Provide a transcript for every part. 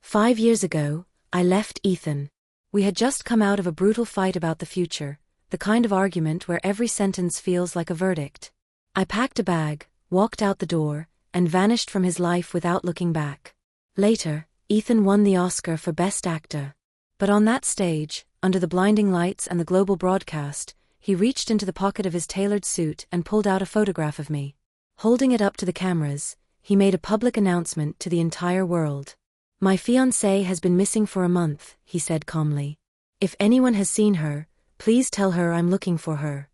5 years ago, I left Ethan. We had just come out of a brutal fight about the future, the kind of argument where every sentence feels like a verdict. I packed a bag, walked out the door, and vanished from his life without looking back. Later, Ethan won the Oscar for Best Actor. But on that stage, under the blinding lights and the global broadcast, he reached into the pocket of his tailored suit and pulled out a photograph of me. Holding it up to the cameras, he made a public announcement to the entire world. "My fiancée has been missing for a month," he said calmly. "If anyone has seen her, please tell her I'm looking for her."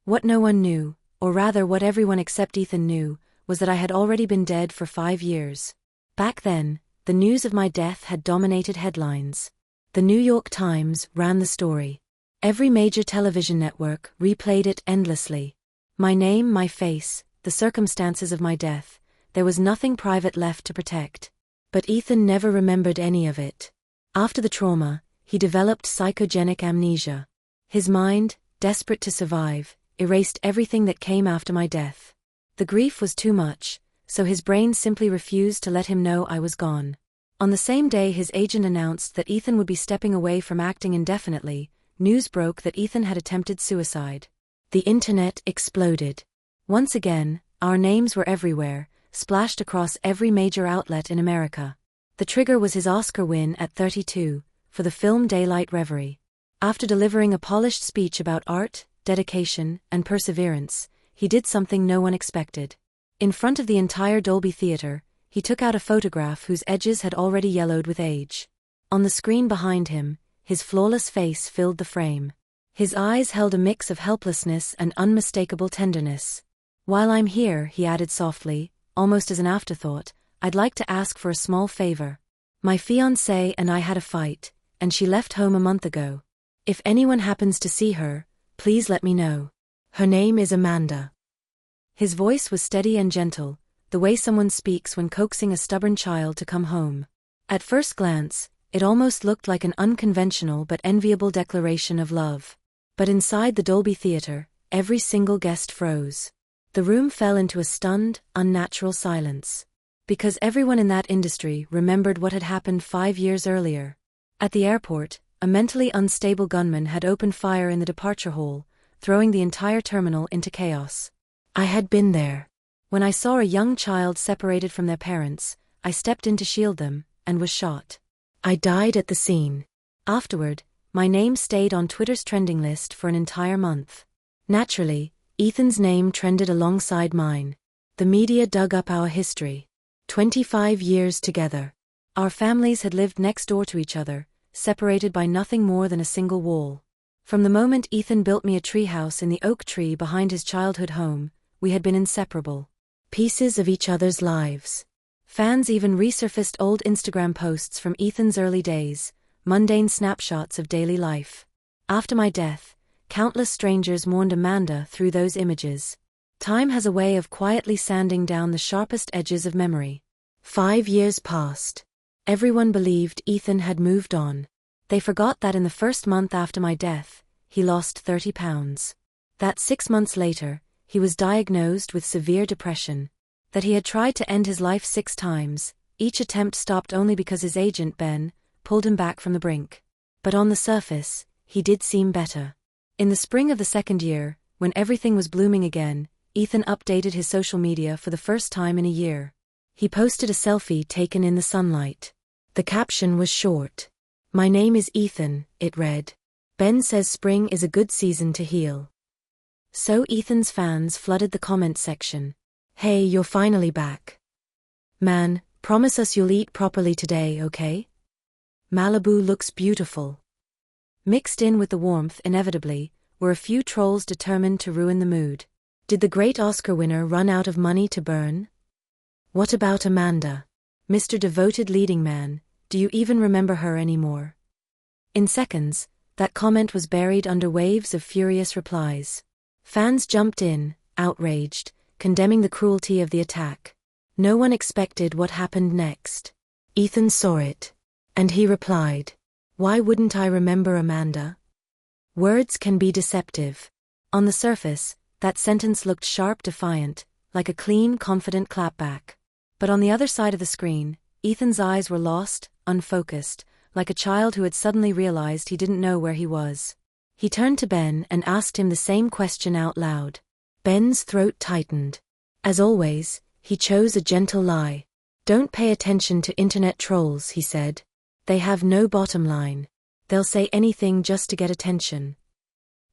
What no one knew, or rather what everyone except Ethan knew, was that I had already been dead for 5 years. Back then, the news of my death had dominated headlines. The New York Times ran the story. Every major television network replayed it endlessly. My name, my face, the circumstances of my death, there was nothing private left to protect. But Ethan never remembered any of it. After the trauma, he developed psychogenic amnesia. His mind, desperate to survive, erased everything that came after my death. The grief was too much, so his brain simply refused to let him know I was gone. On the same day his agent announced that Ethan would be stepping away from acting indefinitely, news broke that Ethan had attempted suicide. The internet exploded. Once again, our names were everywhere, splashed across every major outlet in America. The trigger was his Oscar win at 32, for the film Daylight Reverie. After delivering a polished speech about art, dedication, and perseverance, he did something no one expected. In front of the entire Dolby Theatre, he took out a photograph whose edges had already yellowed with age. On the screen behind him, his flawless face filled the frame. His eyes held a mix of helplessness and unmistakable tenderness. "While I'm here," he added softly, almost as an afterthought, "I'd like to ask for a small favor. My fiancée and I had a fight, and she left home a month ago. If anyone happens to see her, please let me know. Her name is Amanda." His voice was steady and gentle, the way someone speaks when coaxing a stubborn child to come home. At first glance, it almost looked like an unconventional but enviable declaration of love. But inside the Dolby Theatre, every single guest froze. The room fell into a stunned, unnatural silence. Because everyone in that industry remembered what had happened 5 years earlier. At the airport, a mentally unstable gunman had opened fire in the departure hall, throwing the entire terminal into chaos. I had been there. When I saw a young child separated from their parents, I stepped in to shield them, and was shot. I died at the scene. Afterward, my name stayed on Twitter's trending list for an entire month. Naturally, Ethan's name trended alongside mine. The media dug up our history. 25 years together. Our families had lived next door to each other, separated by nothing more than a single wall. From the moment Ethan built me a treehouse in the oak tree behind his childhood home, we had been inseparable. Pieces of each other's lives. Fans even resurfaced old Instagram posts from Ethan's early days, mundane snapshots of daily life. After my death, countless strangers mourned Amanda through those images. Time has a way of quietly sanding down the sharpest edges of memory. 5 years passed. Everyone believed Ethan had moved on. They forgot that in the first month after my death, he lost 30 pounds. That 6 months later, he was diagnosed with severe depression. That he had tried to end his life 6 times, each attempt stopped only because his agent, Ben, pulled him back from the brink. But on the surface, he did seem better. In the spring of the second year, when everything was blooming again, Ethan updated his social media for the first time in a year. He posted a selfie taken in the sunlight. The caption was short. "My name is Ethan," it read. "Ben says spring is a good season to heal." So Ethan's fans flooded the comment section. "Hey, you're finally back. Man, promise us you'll eat properly today, okay? Malibu looks beautiful." Mixed in with the warmth, inevitably, were a few trolls determined to ruin the mood. Did the great Oscar winner run out of money to burn? What about Amanda? Mr. Devoted Leading Man, do you even remember her anymore? In seconds, that comment was buried under waves of furious replies. Fans jumped in, outraged, condemning the cruelty of the attack. No one expected what happened next. Ethan saw it. And he replied, "Why wouldn't I remember Amanda?" Words can be deceptive. On the surface, that sentence looked sharp, defiant, like a clean, confident clapback. But on the other side of the screen, Ethan's eyes were lost, unfocused, like a child who had suddenly realized he didn't know where he was. He turned to Ben and asked him the same question out loud. Ben's throat tightened. As always, he chose a gentle lie. "Don't pay attention to internet trolls," he said. "They have no bottom line. They'll say anything just to get attention."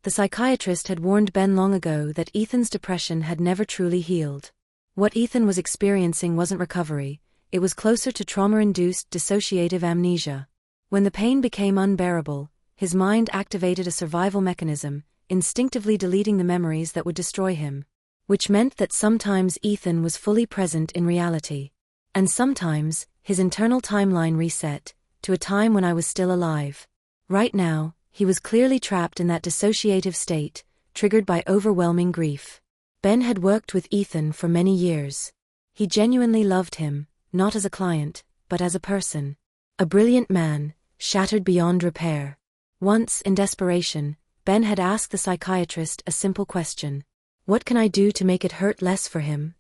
The psychiatrist had warned Ben long ago that Ethan's depression had never truly healed. What Ethan was experiencing wasn't recovery, it was closer to trauma-induced dissociative amnesia. When the pain became unbearable, his mind activated a survival mechanism, instinctively deleting the memories that would destroy him. Which meant that sometimes Ethan was fully present in reality. And sometimes, his internal timeline reset, to a time when I was still alive. Right now, he was clearly trapped in that dissociative state, triggered by overwhelming grief. Ben had worked with Ethan for many years. He genuinely loved him, not as a client, but as a person. A brilliant man, shattered beyond repair. Once, in desperation, Ben had asked the psychiatrist a simple question. "What can I do to make it hurt less for him?"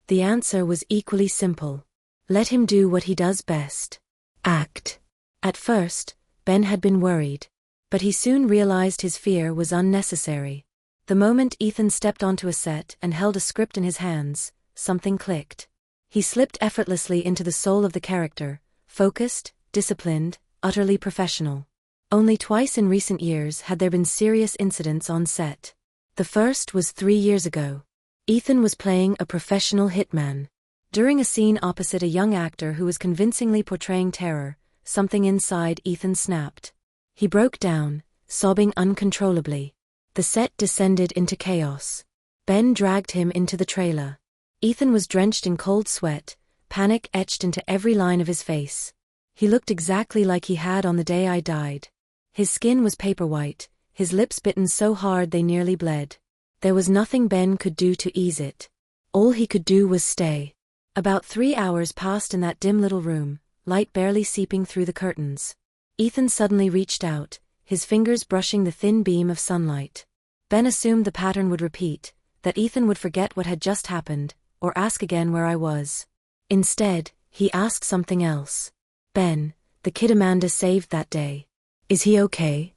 The answer was equally simple. Let him do what he does best. Act. At first, Ben had been worried. But he soon realized his fear was unnecessary. The moment Ethan stepped onto a set and held a script in his hands, something clicked. He slipped effortlessly into the soul of the character, focused, disciplined, utterly professional. Only twice in recent years had there been serious incidents on set. The first was 3 years ago. Ethan was playing a professional hitman. During a scene opposite a young actor who was convincingly portraying terror, something inside Ethan snapped. He broke down, sobbing uncontrollably. The set descended into chaos. Ben dragged him into the trailer. Ethan was drenched in cold sweat, panic etched into every line of his face. He looked exactly like he had on the day I died. His skin was paper white, his lips bitten so hard they nearly bled. There was nothing Ben could do to ease it. All he could do was stay. About 3 hours passed in that dim little room, light barely seeping through the curtains. Ethan suddenly reached out, his fingers brushing the thin beam of sunlight. Ben assumed the pattern would repeat, that Ethan would forget what had just happened, or ask again where I was. Instead, he asked something else. "Ben, the kid Amanda saved that day. Is he okay?"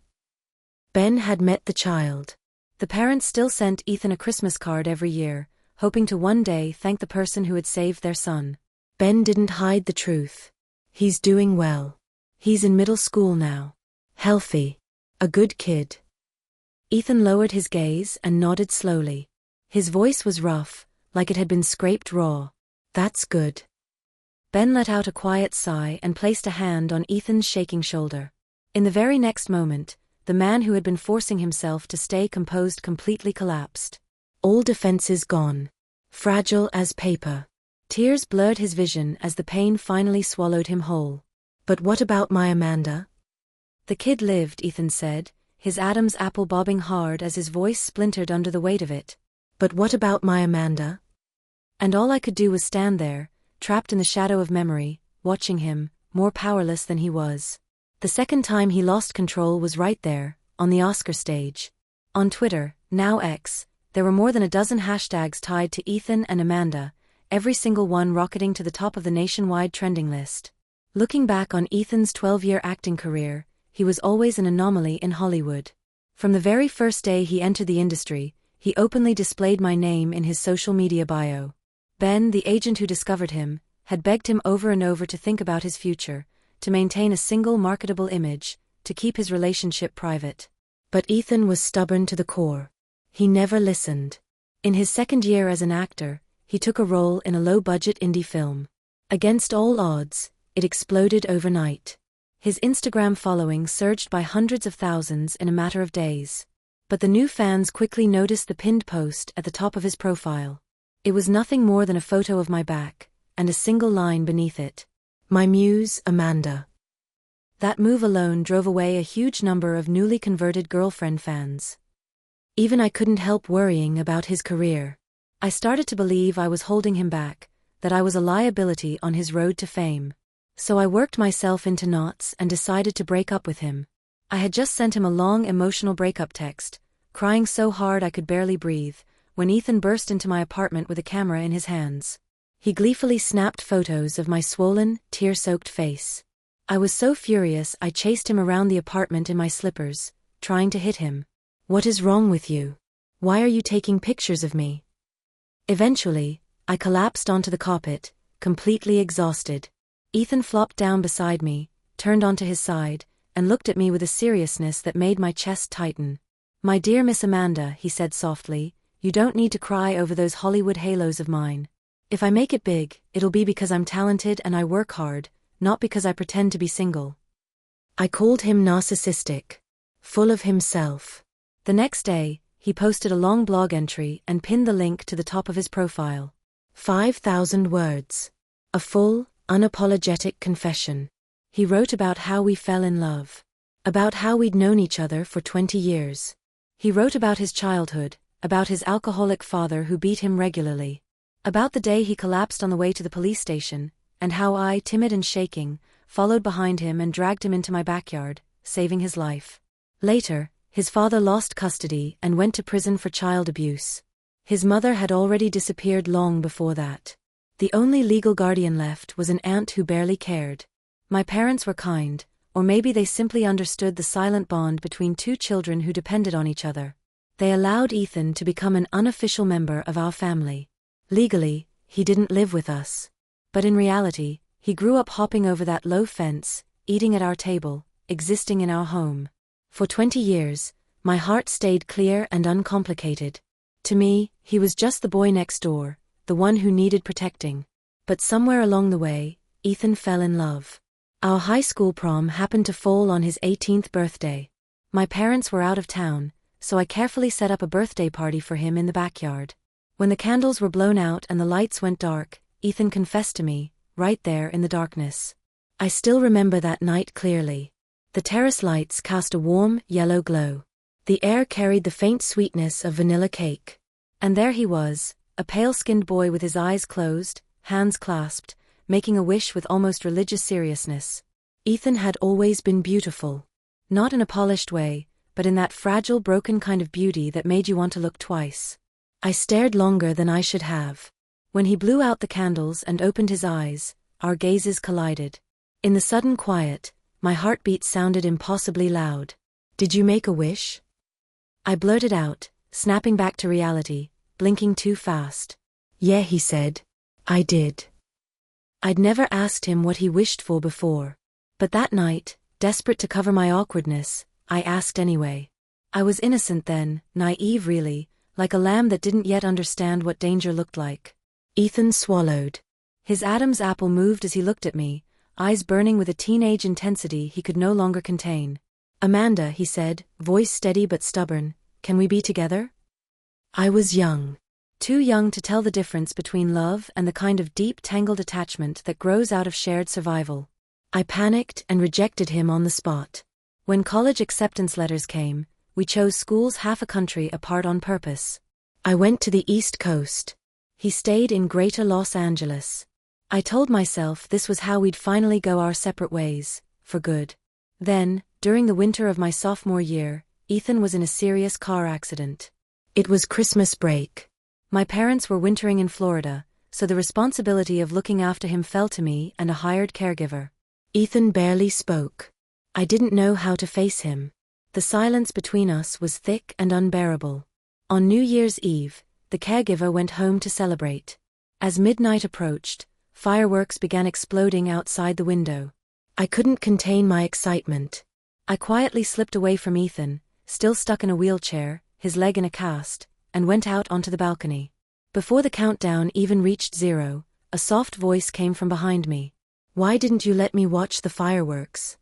Ben had met the child. The parents still sent Ethan a Christmas card every year, hoping to one day thank the person who had saved their son. Ben didn't hide the truth. "He's doing well. He's in middle school now. Healthy. A good kid." Ethan lowered his gaze and nodded slowly. His voice was rough, like it had been scraped raw. "That's good." Ben let out a quiet sigh and placed a hand on Ethan's shaking shoulder. In the very next moment, the man who had been forcing himself to stay composed completely collapsed. All defenses gone. Fragile as paper. Tears blurred his vision as the pain finally swallowed him whole. "But what about my Amanda?" "The kid lived," Ethan said, his Adam's apple bobbing hard as his voice splintered under the weight of it. "But what about my Amanda?" And all I could do was stand there, trapped in the shadow of memory, watching him, more powerless than he was. The second time he lost control was right there, on the Oscar stage. On Twitter, now X, there were more than a dozen hashtags tied to Ethan and Amanda, every single one rocketing to the top of the nationwide trending list. Looking back on Ethan's 12-year acting career, he was always an anomaly in Hollywood. From the very first day he entered the industry, he openly displayed my name in his social media bio. Ben, the agent who discovered him, had begged him over and over to think about his future, to maintain a single marketable image, to keep his relationship private. But Ethan was stubborn to the core. He never listened. In his second year as an actor, he took a role in a low-budget indie film. Against all odds, it exploded overnight. His Instagram following surged by hundreds of thousands in a matter of days. But the new fans quickly noticed the pinned post at the top of his profile. It was nothing more than a photo of my back, and a single line beneath it. "My muse, Amanda." That move alone drove away a huge number of newly converted girlfriend fans. Even I couldn't help worrying about his career. I started to believe I was holding him back, that I was a liability on his road to fame. So I worked myself into knots and decided to break up with him. I had just sent him a long emotional breakup text, crying so hard I could barely breathe, when Ethan burst into my apartment with a camera in his hands. He gleefully snapped photos of my swollen, tear-soaked face. I was so furious I chased him around the apartment in my slippers, trying to hit him. "What is wrong with you? Why are you taking pictures of me?" Eventually, I collapsed onto the carpet, completely exhausted. Ethan flopped down beside me, turned onto his side, and looked at me with a seriousness that made my chest tighten. "My dear Miss Amanda," he said softly, "you don't need to cry over those Hollywood halos of mine. If I make it big, it'll be because I'm talented and I work hard, not because I pretend to be single." I called him narcissistic. Full of himself. The next day, he posted a long blog entry and pinned the link to the top of his profile. 5,000 words. A full, unapologetic confession. He wrote about how we fell in love. About how we'd known each other for 20 years. He wrote about his childhood, about his alcoholic father who beat him regularly. About the day he collapsed on the way to the police station, and how I, timid and shaking, followed behind him and dragged him into my backyard, saving his life. Later, his father lost custody and went to prison for child abuse. His mother had already disappeared long before that. The only legal guardian left was an aunt who barely cared. My parents were kind, or maybe they simply understood the silent bond between two children who depended on each other. They allowed Ethan to become an unofficial member of our family. Legally, he didn't live with us. But in reality, he grew up hopping over that low fence, eating at our table, existing in our home. For 20 years, my heart stayed clear and uncomplicated. To me, he was just the boy next door, the one who needed protecting. But somewhere along the way, Ethan fell in love. Our high school prom happened to fall on his 18th birthday. My parents were out of town, so I carefully set up a birthday party for him in the backyard. When the candles were blown out and the lights went dark, Ethan confessed to me, right there in the darkness. I still remember that night clearly. The terrace lights cast a warm, yellow glow. The air carried the faint sweetness of vanilla cake. And there he was, a pale-skinned boy with his eyes closed, hands clasped, making a wish with almost religious seriousness. Ethan had always been beautiful. Not in a polished way, but in that fragile, broken kind of beauty that made you want to look twice. I stared longer than I should have. When he blew out the candles and opened his eyes, our gazes collided. In the sudden quiet, my heartbeat sounded impossibly loud. "Did you make a wish?" I blurted out, snapping back to reality, blinking too fast. "Yeah," he said. "I did." I'd never asked him what he wished for before. But that night, desperate to cover my awkwardness, I asked anyway. I was innocent then, naive really, like a lamb that didn't yet understand what danger looked like. Ethan swallowed. His Adam's apple moved as he looked at me, eyes burning with a teenage intensity he could no longer contain. "Amanda," he said, voice steady but stubborn, "can we be together?" I was young. Too young to tell the difference between love and the kind of deep, tangled attachment that grows out of shared survival. I panicked and rejected him on the spot. When college acceptance letters came, we chose schools half a country apart on purpose. I went to the East Coast. He stayed in Greater Los Angeles. I told myself this was how we'd finally go our separate ways, for good. Then, during the winter of my sophomore year, Ethan was in a serious car accident. It was Christmas break. My parents were wintering in Florida, so the responsibility of looking after him fell to me and a hired caregiver. Ethan barely spoke. I didn't know how to face him. The silence between us was thick and unbearable. On New Year's Eve, the caregiver went home to celebrate. As midnight approached, fireworks began exploding outside the window. I couldn't contain my excitement. I quietly slipped away from Ethan, still stuck in a wheelchair, his leg in a cast, and went out onto the balcony. Before the countdown even reached 0, a soft voice came from behind me. "Why didn't you let me watch the fireworks?"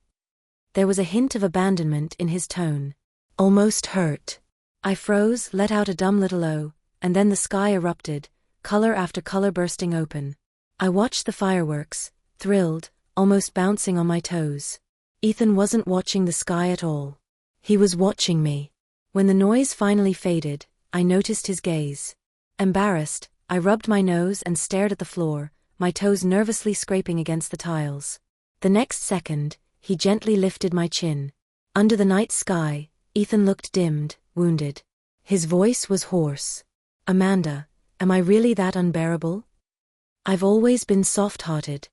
There was a hint of abandonment in his tone. Almost hurt. I froze, let out a dumb little "oh," and then the sky erupted, color after color bursting open. I watched the fireworks, thrilled, almost bouncing on my toes. Ethan wasn't watching the sky at all. He was watching me. When the noise finally faded, I noticed his gaze. Embarrassed, I rubbed my nose and stared at the floor, my toes nervously scraping against the tiles. The next second, he gently lifted my chin. Under the night sky, Ethan looked dimmed, wounded. His voice was hoarse. "Amanda, am I really that unbearable? I've always been soft-hearted.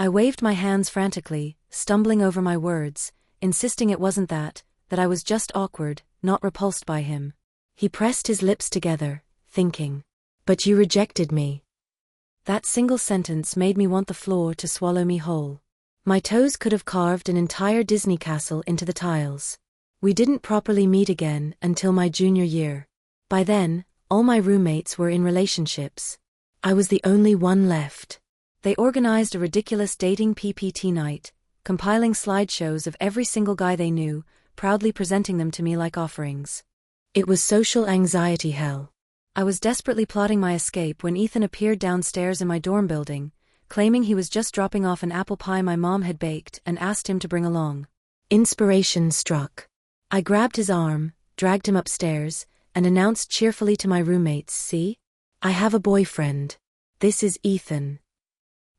I waved my hands frantically, stumbling over my words, insisting it wasn't that I was just awkward, not repulsed by him. He pressed his lips together, thinking, "But you rejected me." That single sentence made me want the floor to swallow me whole. My toes could have carved an entire Disney castle into the tiles. We didn't properly meet again until my junior year. By then, all my roommates were in relationships. I was the only one left. They organized a ridiculous dating PPT night, compiling slideshows of every single guy they knew, proudly presenting them to me like offerings. It was social anxiety hell. I was desperately plotting my escape when Ethan appeared downstairs in my dorm building, claiming he was just dropping off an apple pie my mom had baked and asked him to bring along. Inspiration struck. I grabbed his arm, dragged him upstairs, and announced cheerfully to my roommates, "See? I have a boyfriend. This is Ethan."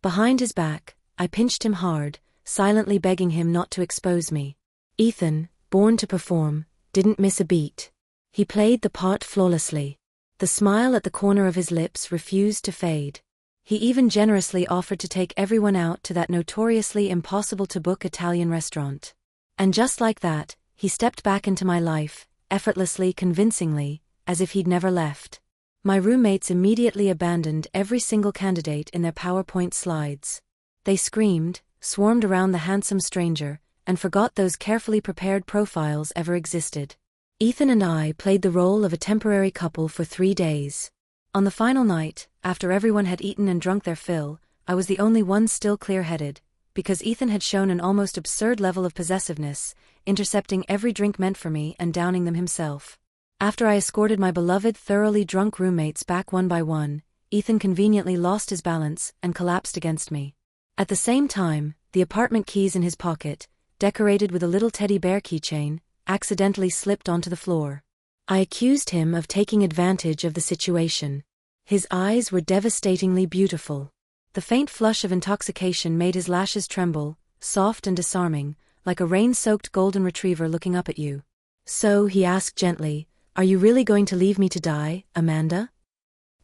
Behind his back, I pinched him hard, silently begging him not to expose me. Ethan, born to perform, didn't miss a beat. He played the part flawlessly. The smile at the corner of his lips refused to fade. He even generously offered to take everyone out to that notoriously impossible-to-book Italian restaurant. And just like that, he stepped back into my life, effortlessly, convincingly, as if he'd never left. My roommates immediately abandoned every single candidate in their PowerPoint slides. They screamed, swarmed around the handsome stranger, and forgot those carefully prepared profiles ever existed. Ethan and I played the role of a temporary couple for 3 days. On the final night, after everyone had eaten and drunk their fill, I was the only one still clear-headed, because Ethan had shown an almost absurd level of possessiveness, intercepting every drink meant for me and downing them himself. After I escorted my beloved thoroughly drunk roommates back one by one, Ethan conveniently lost his balance and collapsed against me. At the same time, the apartment keys in his pocket, decorated with a little teddy bear keychain, accidentally slipped onto the floor. I accused him of taking advantage of the situation. His eyes were devastatingly beautiful. The faint flush of intoxication made his lashes tremble, soft and disarming, like a rain-soaked golden retriever looking up at you. "So," he asked gently, "are you really going to leave me to die, Amanda?"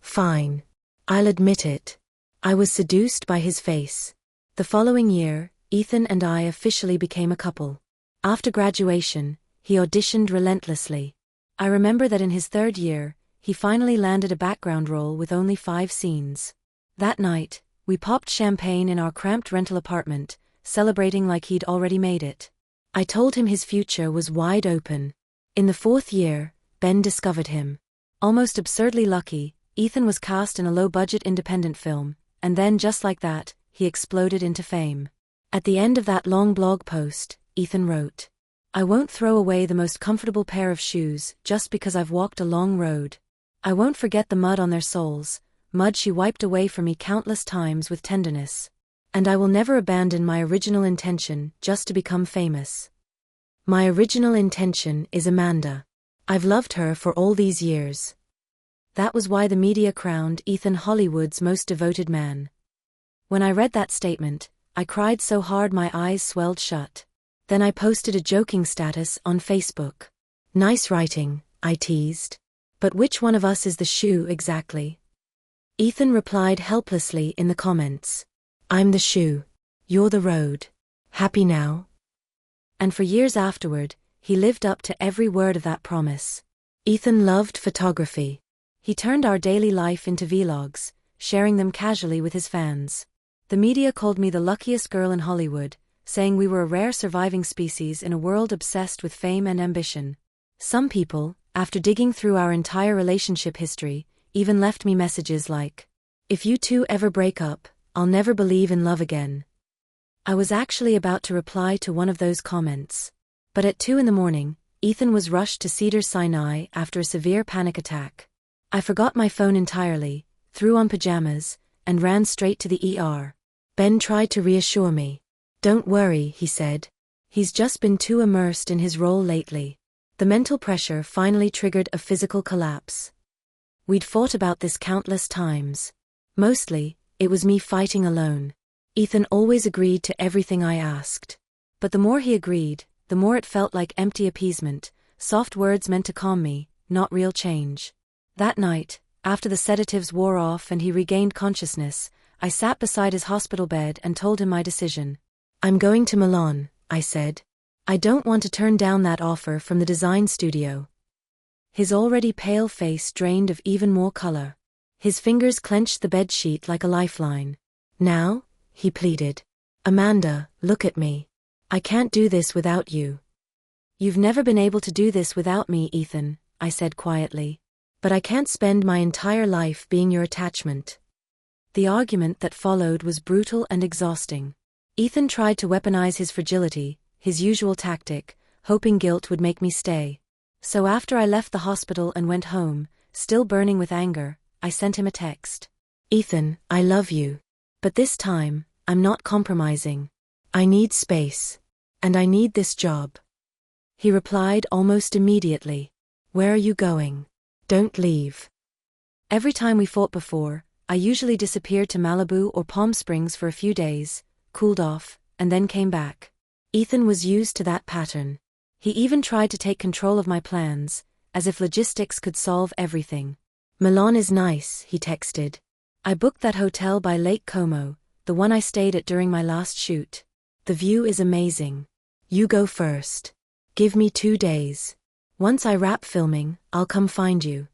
"Fine. I'll admit it. I was seduced by his face." The following year, Ethan and I officially became a couple. After graduation, he auditioned relentlessly. I remember that in his 3rd year, he finally landed a background role with only 5 scenes. That night, we popped champagne in our cramped rental apartment, celebrating like he'd already made it. I told him his future was wide open. In the 4th year, Ben discovered him. Almost absurdly lucky, Ethan was cast in a low-budget independent film, and then just like that, he exploded into fame. At the end of that long blog post, Ethan wrote, "I won't throw away the most comfortable pair of shoes just because I've walked a long road. I won't forget the mud on their soles, mud she wiped away for me countless times with tenderness. And I will never abandon my original intention just to become famous. My original intention is Amanda. I've loved her for all these years." That was why the media crowned Ethan Hollywood's most devoted man. When I read that statement, I cried so hard my eyes swelled shut. Then I posted a joking status on Facebook. "Nice writing," I teased. "But which one of us is the shoe exactly?" Ethan replied helplessly in the comments, "I'm the shoe. You're the road. Happy now?" And for years afterward, he lived up to every word of that promise. Ethan loved photography. He turned our daily life into vlogs, sharing them casually with his fans. The media called me the luckiest girl in Hollywood, saying we were a rare surviving species in a world obsessed with fame and ambition. Some people, after digging through our entire relationship history, even left me messages like, "If you two ever break up, I'll never believe in love again." I was actually about to reply to one of those comments. But at 2 a.m, Ethan was rushed to Cedars-Sinai after a severe panic attack. I forgot my phone entirely, threw on pajamas, and ran straight to the ER. Ben tried to reassure me. "Don't worry," he said. "He's just been too immersed in his role lately." The mental pressure finally triggered a physical collapse. We'd fought about this countless times. Mostly, it was me fighting alone. Ethan always agreed to everything I asked. But the more he agreed, the more it felt like empty appeasement, soft words meant to calm me, not real change. That night, after the sedatives wore off and he regained consciousness, I sat beside his hospital bed and told him my decision. I'm going to Milan, I said. I don't want to turn down that offer from the design studio. His already pale face drained of even more color. His fingers clenched the bedsheet like a lifeline. Now, he pleaded. Amanda, look at me. I can't do this without you. You've never been able to do this without me, Ethan, I said quietly. But I can't spend my entire life being your attachment. The argument that followed was brutal and exhausting. Ethan tried to weaponize his fragility, his usual tactic, hoping guilt would make me stay. So after I left the hospital and went home, still burning with anger, I sent him a text. Ethan, I love you. But this time, I'm not compromising. I need space. And I need this job. He replied almost immediately. Where are you going? Don't leave. Every time we fought before, I usually disappeared to Malibu or Palm Springs for a few days, cooled off, and then came back. Ethan was used to that pattern. He even tried to take control of my plans, as if logistics could solve everything. Milan is nice, he texted. I booked that hotel by Lake Como, the one I stayed at during my last shoot. The view is amazing. You go first. Give me 2 days. Once I wrap filming, I'll come find you.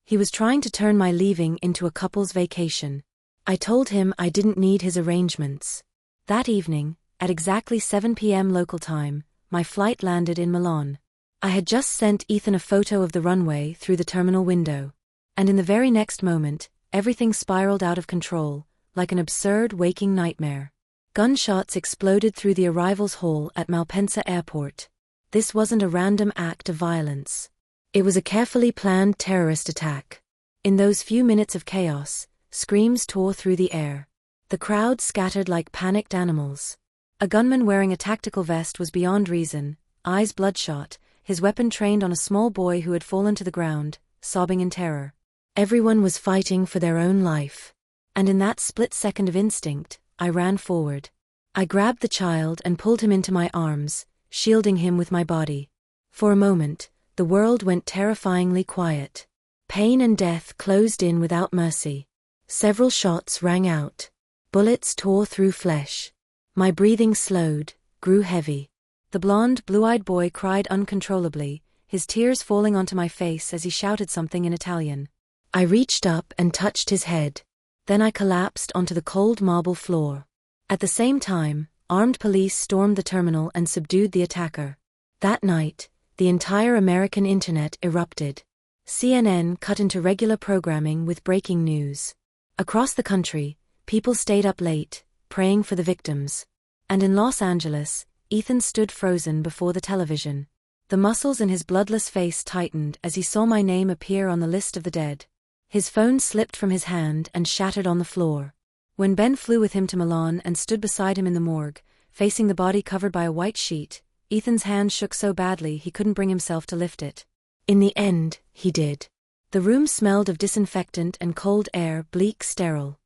He was trying to turn my leaving into a couple's vacation. I told him I didn't need his arrangements. That evening, at exactly 7 p.m. local time, my flight landed in Milan. I had just sent Ethan a photo of the runway through the terminal window. And in the very next moment, everything spiraled out of control, like an absurd waking nightmare. Gunshots exploded through the arrivals hall at Malpensa Airport. This wasn't a random act of violence. It was a carefully planned terrorist attack. In those few minutes of chaos, screams tore through the air. The crowd scattered like panicked animals. A gunman wearing a tactical vest was beyond reason, eyes bloodshot, his weapon trained on a small boy who had fallen to the ground, sobbing in terror. Everyone was fighting for their own life. And in that split second of instinct, I ran forward. I grabbed the child and pulled him into my arms, shielding him with my body. For a moment, the world went terrifyingly quiet. Pain and death closed in without mercy. Several shots rang out. Bullets tore through flesh. My breathing slowed, grew heavy. The blond, blue-eyed boy cried uncontrollably, his tears falling onto my face as he shouted something in Italian. I reached up and touched his head. Then I collapsed onto the cold marble floor. At the same time, armed police stormed the terminal and subdued the attacker. That night, the entire American internet erupted. CNN cut into regular programming with breaking news. Across the country, people stayed up late, praying for the victims. And in Los Angeles, Ethan stood frozen before the television. The muscles in his bloodless face tightened as he saw my name appear on the list of the dead. His phone slipped from his hand and shattered on the floor. When Ben flew with him to Milan and stood beside him in the morgue, facing the body covered by a white sheet, Ethan's hand shook so badly he couldn't bring himself to lift it. In the end, he did. The room smelled of disinfectant and cold air, bleak, sterile.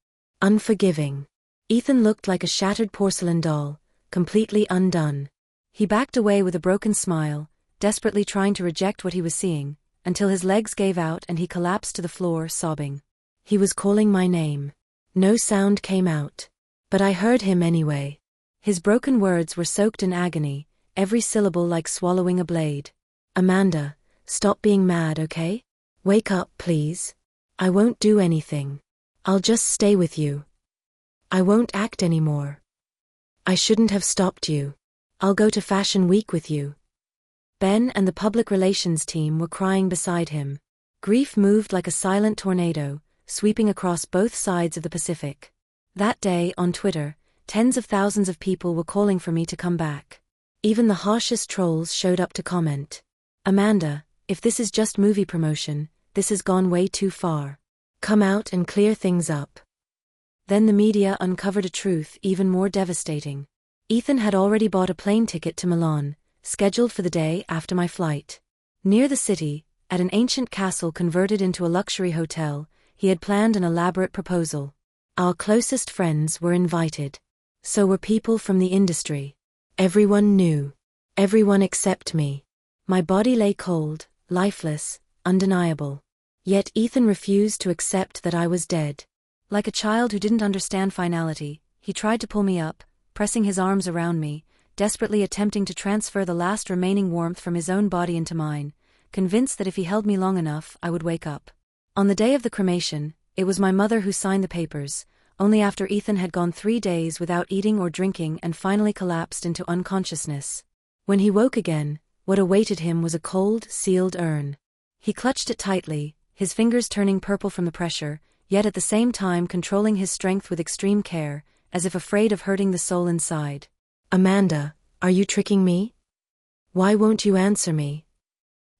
Unforgiving. Ethan looked like a shattered porcelain doll, completely undone. He backed away with a broken smile, desperately trying to reject what he was seeing, until his legs gave out and he collapsed to the floor, sobbing. He was calling my name. No sound came out. But I heard him anyway. His broken words were soaked in agony, every syllable like swallowing a blade. Amanda, stop being mad, okay? Wake up, please. I won't do anything. I'll just stay with you. I won't act anymore. I shouldn't have stopped you. I'll go to Fashion Week with you. Ben and the public relations team were crying beside him. Grief moved like a silent tornado, sweeping across both sides of the Pacific. That day, on Twitter, tens of thousands of people were calling for me to come back. Even the harshest trolls showed up to comment. Amanda, if this is just movie promotion, this has gone way too far. Come out and clear things up. Then the media uncovered a truth even more devastating. Ethan had already bought a plane ticket to Milan, scheduled for the day after my flight. Near the city, at an ancient castle converted into a luxury hotel, he had planned an elaborate proposal. Our closest friends were invited. So were people from the industry. Everyone knew. Everyone except me. My body lay cold, lifeless, undeniable. Yet Ethan refused to accept that I was dead. Like a child who didn't understand finality, he tried to pull me up, pressing his arms around me, desperately attempting to transfer the last remaining warmth from his own body into mine, convinced that if he held me long enough, I would wake up. On the day of the cremation, it was my mother who signed the papers, only after Ethan had gone 3 days without eating or drinking and finally collapsed into unconsciousness. When he woke again, what awaited him was a cold, sealed urn. He clutched it tightly, his fingers turning purple from the pressure, yet at the same time controlling his strength with extreme care, as if afraid of hurting the soul inside. "Amanda, are you tricking me? Why won't you answer me?"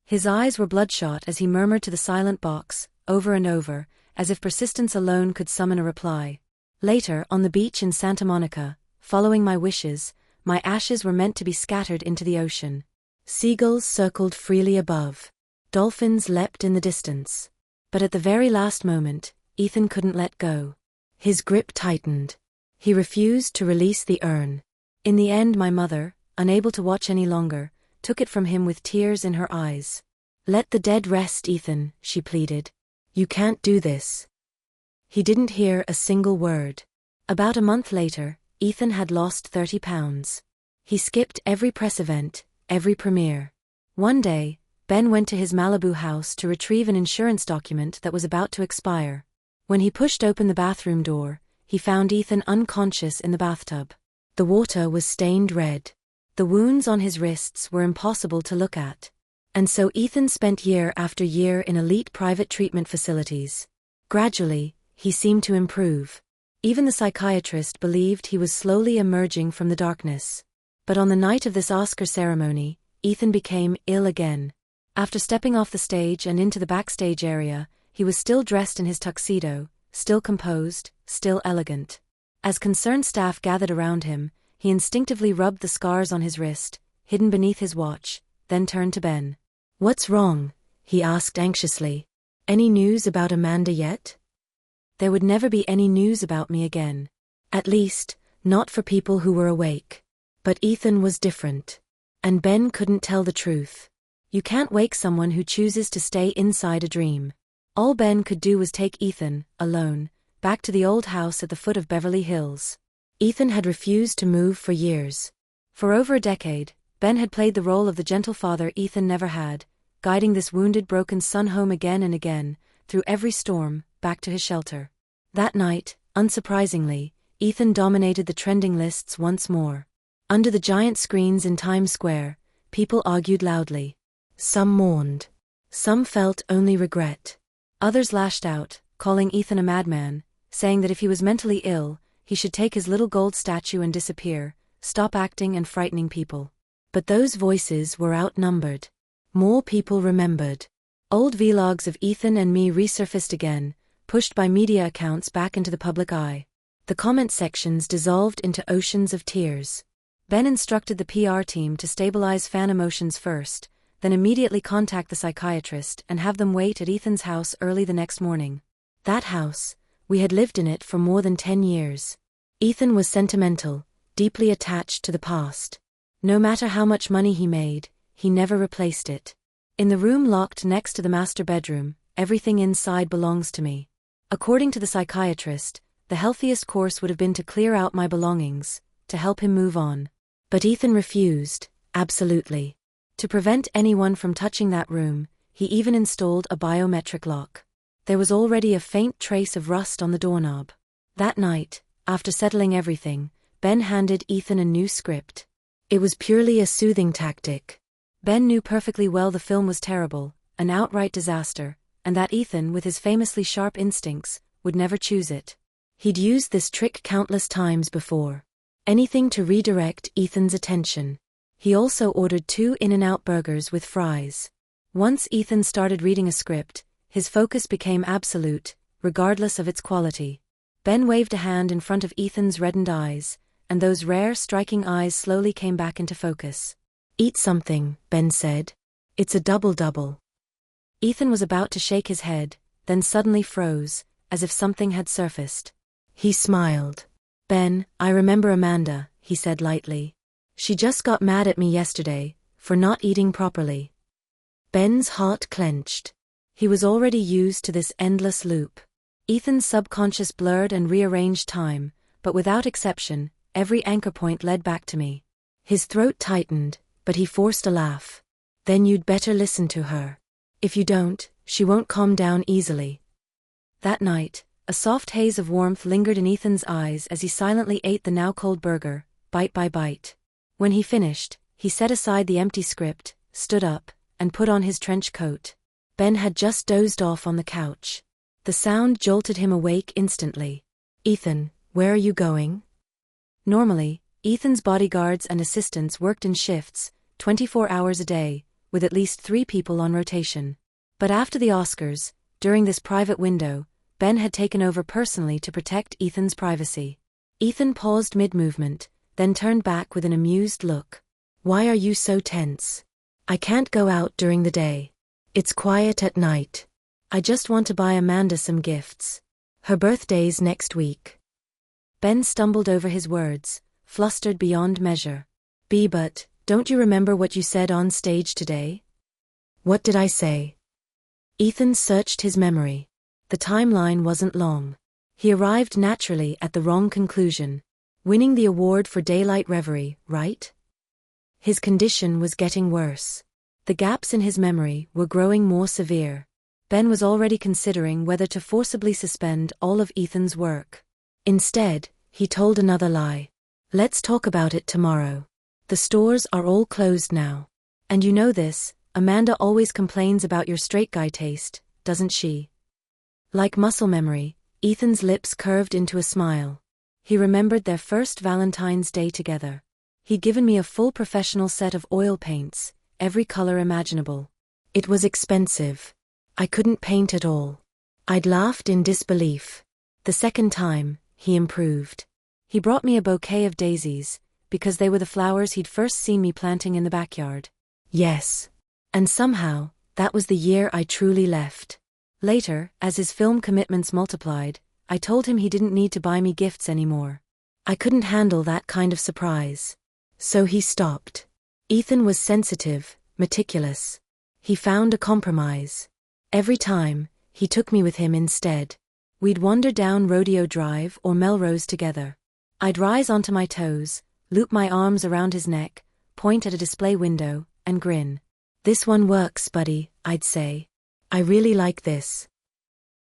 His eyes were bloodshot as he murmured to the silent box, over and over, as if persistence alone could summon a reply. Later, on the beach in Santa Monica, following my wishes, my ashes were meant to be scattered into the ocean. Seagulls circled freely above. Dolphins leapt in the distance. But at the very last moment, Ethan couldn't let go. His grip tightened. He refused to release the urn. In the end, my mother, unable to watch any longer, took it from him with tears in her eyes. "Let the dead rest, Ethan," she pleaded. "You can't do this." He didn't hear a single word. About a month later, Ethan had lost 30 pounds. He skipped every press event, every premiere. One day, Ben went to his Malibu house to retrieve an insurance document that was about to expire. When he pushed open the bathroom door, he found Ethan unconscious in the bathtub. The water was stained red. The wounds on his wrists were impossible to look at. And so Ethan spent year after year in elite private treatment facilities. Gradually, he seemed to improve. Even the psychiatrist believed he was slowly emerging from the darkness. But on the night of this Oscar ceremony, Ethan became ill again. After stepping off the stage and into the backstage area, he was still dressed in his tuxedo, still composed, still elegant. As concerned staff gathered around him, he instinctively rubbed the scars on his wrist, hidden beneath his watch, then turned to Ben. "What's wrong?" he asked anxiously. "Any news about Amanda yet?" There would never be any news about me again. At least, not for people who were awake. But Ethan was different. And Ben couldn't tell the truth. You can't wake someone who chooses to stay inside a dream. All Ben could do was take Ethan, alone, back to the old house at the foot of Beverly Hills. Ethan had refused to move for years. For over a decade, Ben had played the role of the gentle father Ethan never had, guiding this wounded, broken son home again and again, through every storm, back to his shelter. That night, unsurprisingly, Ethan dominated the trending lists once more. Under the giant screens in Times Square, people argued loudly. Some mourned. Some felt only regret. Others lashed out, calling Ethan a madman, saying that if he was mentally ill, he should take his little gold statue and disappear, stop acting and frightening people. But those voices were outnumbered. More people remembered. Old vlogs of Ethan and me resurfaced again, pushed by media accounts back into the public eye. The comment sections dissolved into oceans of tears. Ben instructed the PR team to stabilize fan emotions first, then immediately contact the psychiatrist and have them wait at Ethan's house early the next morning. That house, we had lived in it for more than 10 years. Ethan was sentimental, deeply attached to the past. No matter how much money he made, he never replaced it. In the room locked next to the master bedroom, everything inside belongs to me. According to the psychiatrist, the healthiest course would have been to clear out my belongings, to help him move on. But Ethan refused, absolutely. To prevent anyone from touching that room, he even installed a biometric lock. There was already a faint trace of rust on the doorknob. That night, after settling everything, Ben handed Ethan a new script. It was purely a soothing tactic. Ben knew perfectly well the film was terrible, an outright disaster, and that Ethan, with his famously sharp instincts, would never choose it. He'd used this trick countless times before. Anything to redirect Ethan's attention. He also ordered 2 In-N-Out burgers with fries. Once Ethan started reading a script, his focus became absolute, regardless of its quality. Ben waved a hand in front of Ethan's reddened eyes, and those rare, striking eyes slowly came back into focus. "Eat something," Ben said. "It's a double-double." Ethan was about to shake his head, then suddenly froze, as if something had surfaced. He smiled. "Ben, I remember Amanda," he said lightly. "She just got mad at me yesterday, for not eating properly." Ben's heart clenched. He was already used to this endless loop. Ethan's subconscious blurred and rearranged time, but without exception, every anchor point led back to me. His throat tightened, but he forced a laugh. Then you'd better listen to her. If you don't, she won't calm down easily. That night, a soft haze of warmth lingered in Ethan's eyes as he silently ate the now-cold burger, bite by bite. When he finished, he set aside the empty script, stood up, and put on his trench coat. Ben had just dozed off on the couch. The sound jolted him awake instantly. "Ethan, where are you going?" Normally, Ethan's bodyguards and assistants worked in shifts, 24 hours a day, with at least 3 people on rotation. But after the Oscars, during this private window, Ben had taken over personally to protect Ethan's privacy. Ethan paused mid-movement, then turned back with an amused look. "Why are you so tense?" "I can't go out during the day. It's quiet at night. I just want to buy Amanda some gifts. Her birthday's next week." Ben stumbled over his words, flustered beyond measure. But don't you remember what you said on stage today?" "What did I say?" Ethan searched his memory. The timeline wasn't long. He arrived naturally at the wrong conclusion. Winning the award for Daylight Reverie, right? His condition was getting worse. The gaps in his memory were growing more severe. Ben was already considering whether to forcibly suspend all of Ethan's work. Instead, he told another lie. "Let's talk about it tomorrow. The stores are all closed now. And you know this, Amanda always complains about your straight guy taste, doesn't she?" Like muscle memory, Ethan's lips curved into a smile. He remembered their first Valentine's Day together. He'd given me a full professional set of oil paints, every color imaginable. It was expensive. I couldn't paint at all. I'd laughed in disbelief. The second time, he improved. He brought me a bouquet of daisies, because they were the flowers he'd first seen me planting in the backyard. Yes. And somehow, that was the year I truly left. Later, as his film commitments multiplied, I told him he didn't need to buy me gifts anymore. I couldn't handle that kind of surprise. So he stopped. Ethan was sensitive, meticulous. He found a compromise. Every time, he took me with him instead. We'd wander down Rodeo Drive or Melrose together. I'd rise onto my toes, loop my arms around his neck, point at a display window, and grin. "This one works, buddy," I'd say. "I really like this."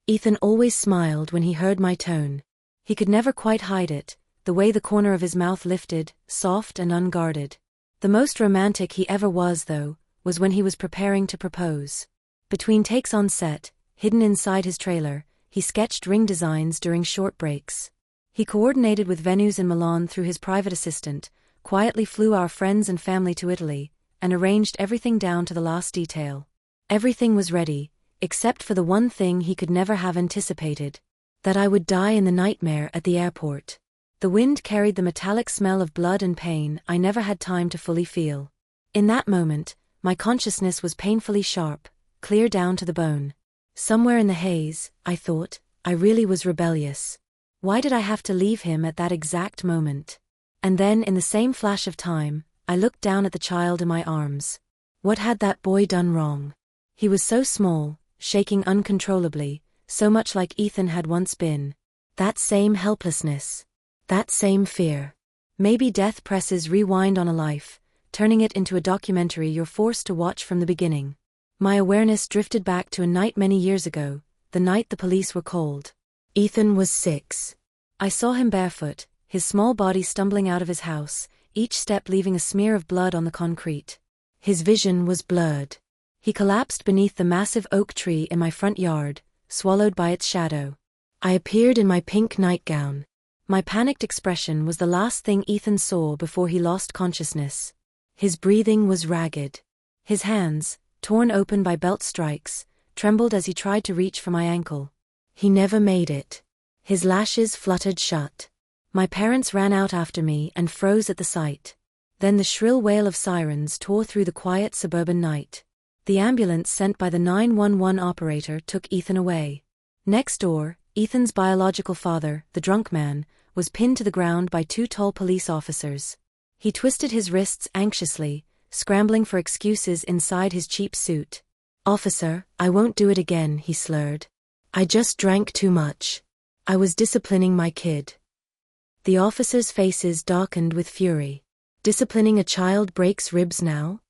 Ethan always smiled when he heard my tone. He could never quite hide it, the way the corner of his mouth lifted, soft and unguarded. The most romantic he ever was, though, was when he was preparing to propose. Between takes on set, hidden inside his trailer, he sketched ring designs during short breaks. He coordinated with venues in Milan through his private assistant, quietly flew our friends and family to Italy, and arranged everything down to the last detail. Everything was ready, except for the one thing he could never have anticipated: that I would die in the nightmare at the airport. The wind carried the metallic smell of blood and pain I never had time to fully feel. In that moment, my consciousness was painfully sharp, clear down to the bone. Somewhere in the haze, I thought, I really was rebellious. Why did I have to leave him at that exact moment? And then, in the same flash of time, I looked down at the child in my arms. What had that boy done wrong? He was so small, shaking uncontrollably, so much like Ethan had once been. That same helplessness. That same fear. Maybe death presses rewind on a life, turning it into a documentary you're forced to watch from the beginning. My awareness drifted back to a night many years ago, the night the police were called. Ethan was 6. I saw him barefoot, his small body stumbling out of his house, each step leaving a smear of blood on the concrete. His vision was blurred. He collapsed beneath the massive oak tree in my front yard, swallowed by its shadow. I appeared in my pink nightgown. My panicked expression was the last thing Ethan saw before he lost consciousness. His breathing was ragged. His hands, torn open by belt strikes, trembled as he tried to reach for my ankle. He never made it. His lashes fluttered shut. My parents ran out after me and froze at the sight. Then the shrill wail of sirens tore through the quiet suburban night. The ambulance sent by the 911 operator took Ethan away. Next door, Ethan's biological father, the drunk man, was pinned to the ground by 2 tall police officers. He twisted his wrists anxiously, scrambling for excuses inside his cheap suit. "Officer, I won't do it again," he slurred. I just drank too much. I was disciplining my kid. The officers' faces darkened with fury. Disciplining a child breaks ribs now?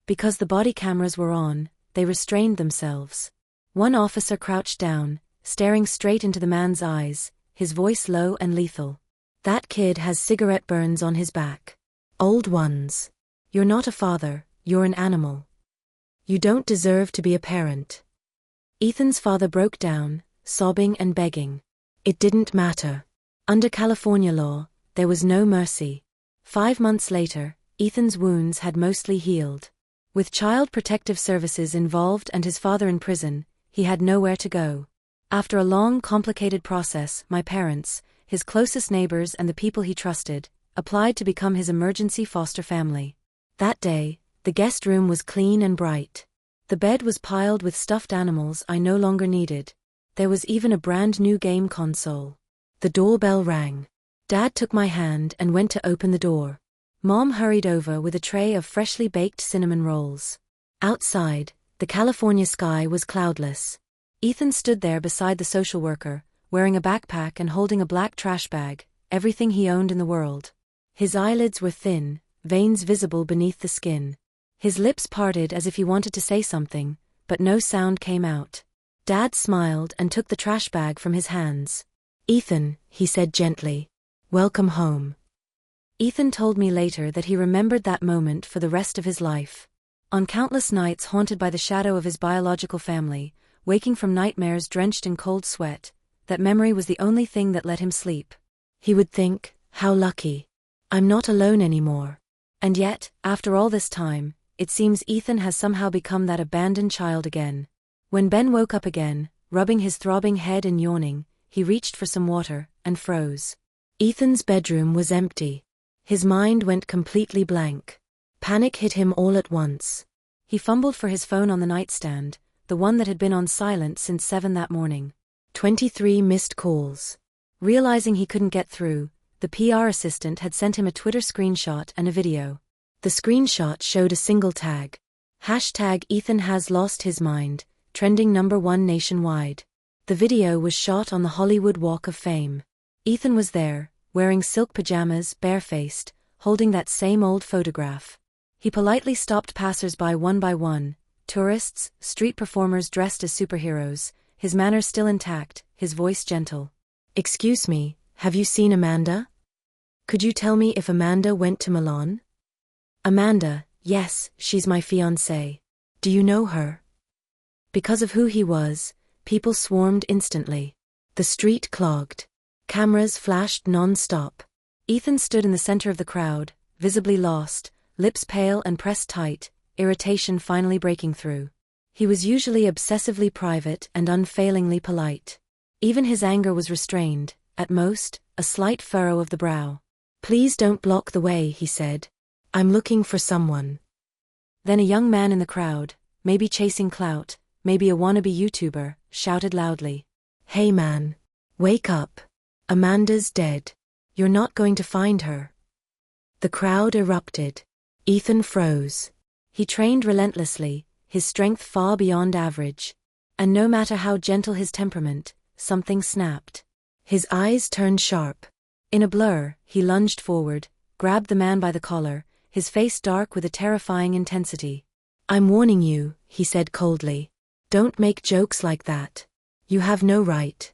Because the body cameras were on, they restrained themselves. One officer crouched down, staring straight into the man's eyes, his voice low and lethal. That kid has cigarette burns on his back. Old ones. You're not a father, you're an animal. You don't deserve to be a parent. Ethan's father broke down, sobbing and begging. It didn't matter. Under California law, there was no mercy. 5 months later, Ethan's wounds had mostly healed. With Child Protective Services involved and his father in prison, he had nowhere to go. After a long, complicated process, my parents, his closest neighbors and the people he trusted, applied to become his emergency foster family. That day, the guest room was clean and bright. The bed was piled with stuffed animals I no longer needed. There was even a brand new game console. The doorbell rang. Dad took my hand and went to open the door. Mom hurried over with a tray of freshly baked cinnamon rolls. Outside, the California sky was cloudless. Ethan stood there beside the social worker, wearing a backpack and holding a black trash bag, everything he owned in the world. His eyelids were thin, veins visible beneath the skin. His lips parted as if he wanted to say something, but no sound came out. Dad smiled and took the trash bag from his hands. "Ethan," he said gently, "welcome home." Ethan told me later that he remembered that moment for the rest of his life. On countless nights haunted by the shadow of his biological family, waking from nightmares drenched in cold sweat, that memory was the only thing that let him sleep. He would think, how lucky. I'm not alone anymore. And yet, after all this time, it seems Ethan has somehow become that abandoned child again. When Ben woke up again, rubbing his throbbing head and yawning, he reached for some water, and froze. Ethan's bedroom was empty. His mind went completely blank. Panic hit him all at once. He fumbled for his phone on the nightstand, the one that had been on silent since 7 that morning. 23 missed calls. Realizing he couldn't get through, the PR assistant had sent him a Twitter screenshot and a video. The screenshot showed a single tag. #EthanHasLostHisMind, trending #1 nationwide. The video was shot on the Hollywood Walk of Fame. Ethan was there, wearing silk pajamas, barefaced, holding that same old photograph. He politely stopped passers-by one by one, tourists, street performers dressed as superheroes, his manners still intact, his voice gentle. "Excuse me, have you seen Amanda? Could you tell me if Amanda went to Milan?" "Amanda, yes, she's my fiancée. Do you know her?" Because of who he was, people swarmed instantly. The street clogged. Cameras flashed non-stop. Ethan stood in the center of the crowd, visibly lost, lips pale and pressed tight, irritation finally breaking through. He was usually obsessively private and unfailingly polite. Even his anger was restrained, at most, a slight furrow of the brow. "Please don't block the way," he said. "I'm looking for someone." Then a young man in the crowd, maybe chasing clout, maybe a wannabe YouTuber, shouted loudly, "Hey man, wake up. Amanda's dead. You're not going to find her." The crowd erupted. Ethan froze. He trained relentlessly, his strength far beyond average. And no matter how gentle his temperament, something snapped. His eyes turned sharp. In a blur, he lunged forward, grabbed the man by the collar, his face dark with a terrifying intensity. "I'm warning you," he said coldly. "Don't make jokes like that. You have no right."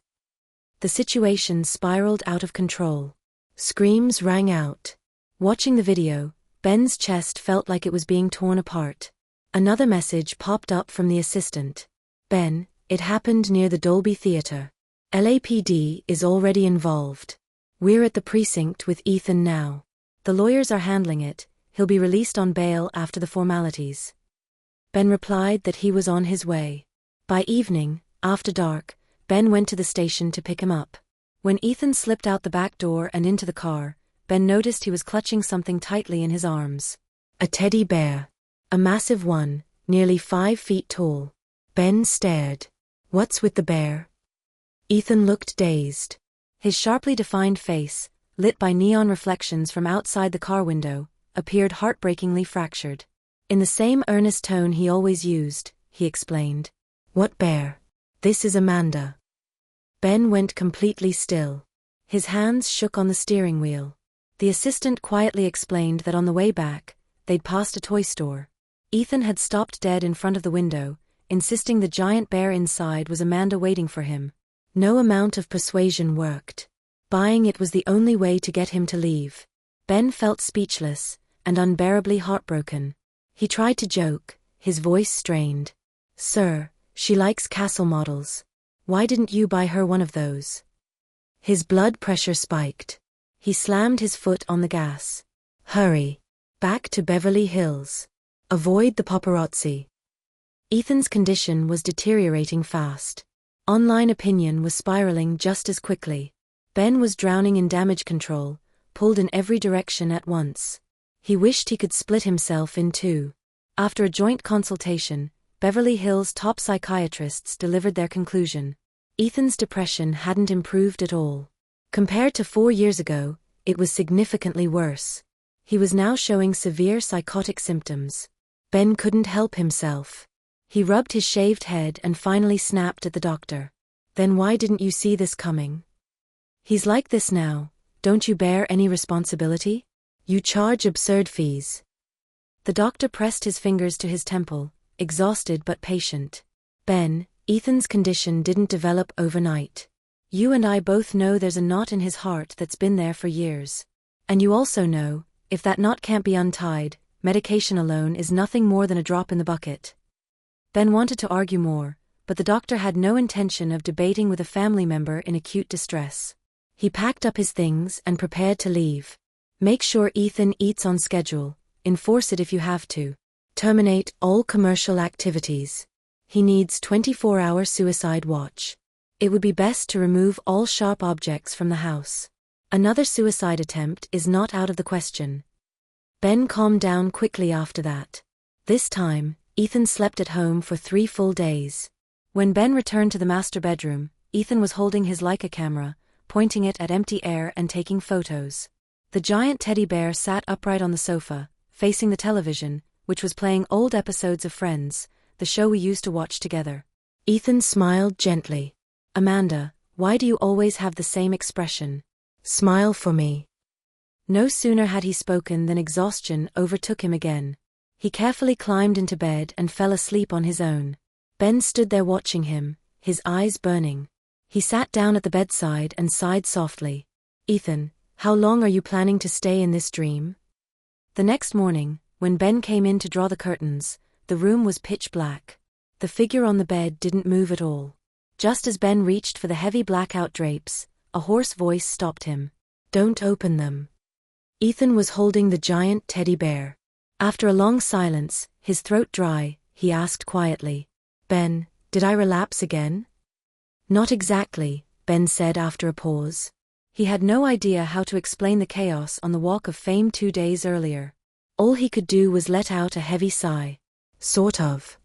The situation spiraled out of control. Screams rang out. Watching the video, Ben's chest felt like it was being torn apart. Another message popped up from the assistant. "Ben, it happened near the Dolby Theater. LAPD is already involved. We're at the precinct with Ethan now. The lawyers are handling it, he'll be released on bail after the formalities." Ben replied that he was on his way. By evening, after dark, Ben went to the station to pick him up. When Ethan slipped out the back door and into the car, Ben noticed he was clutching something tightly in his arms. A teddy bear. A massive one, nearly 5 feet tall. Ben stared. "What's with the bear?" Ethan looked dazed. His sharply defined face, lit by neon reflections from outside the car window, appeared heartbreakingly fractured. In the same earnest tone he always used, he explained. "What bear? This is Amanda. Ben went completely still. His hands shook on the steering wheel. The assistant quietly explained that on the way back, they'd passed a toy store. Ethan had stopped dead in front of the window, insisting the giant bear inside was Amanda waiting for him. No amount of persuasion worked. Buying it was the only way to get him to leave. Ben felt speechless, and unbearably heartbroken. He tried to joke, his voice strained. "Sir, she likes castle models. Why didn't you buy her one of those?" His blood pressure spiked. He slammed his foot on the gas. "Hurry. Back to Beverly Hills. Avoid the paparazzi." Ethan's condition was deteriorating fast. Online opinion was spiraling just as quickly. Ben was drowning in damage control, pulled in every direction at once. He wished he could split himself in two. After a joint consultation, Beverly Hills top psychiatrists delivered their conclusion. Ethan's depression hadn't improved at all. Compared to 4 years ago, it was significantly worse. He was now showing severe psychotic symptoms. Ben couldn't help himself. He rubbed his shaved head and finally snapped at the doctor. "Then why didn't you see this coming? He's like this now. Don't you bear any responsibility? You charge absurd fees." The doctor pressed his fingers to his temple, exhausted but patient. "Ben, Ethan's condition didn't develop overnight. You and I both know there's a knot in his heart that's been there for years. And you also know, if that knot can't be untied, medication alone is nothing more than a drop in the bucket." Ben wanted to argue more, but the doctor had no intention of debating with a family member in acute distress. He packed up his things and prepared to leave. "Make sure Ethan eats on schedule, enforce it if you have to. Terminate all commercial activities. He needs 24-hour suicide watch. It would be best to remove all sharp objects from the house. Another suicide attempt is not out of the question." Ben calmed down quickly after that. This time, Ethan slept at home for 3 full days. When Ben returned to the master bedroom, Ethan was holding his Leica camera, pointing it at empty air and taking photos. The giant teddy bear sat upright on the sofa, facing the television, which was playing old episodes of Friends, the show we used to watch together. Ethan smiled gently. "Amanda, why do you always have the same expression? Smile for me." No sooner had he spoken than exhaustion overtook him again. He carefully climbed into bed and fell asleep on his own. Ben stood there watching him, his eyes burning. He sat down at the bedside and sighed softly. "Ethan, how long are you planning to stay in this dream?" The next morning, when Ben came in to draw the curtains, the room was pitch black. The figure on the bed didn't move at all. Just as Ben reached for the heavy blackout drapes, a hoarse voice stopped him. "Don't open them." Ethan was holding the giant teddy bear. After a long silence, his throat dry, he asked quietly, "Ben, did I relapse again?" "Not exactly," Ben said after a pause. He had no idea how to explain the chaos on the Walk of Fame 2 days earlier. All he could do was let out a heavy sigh. "Sort of."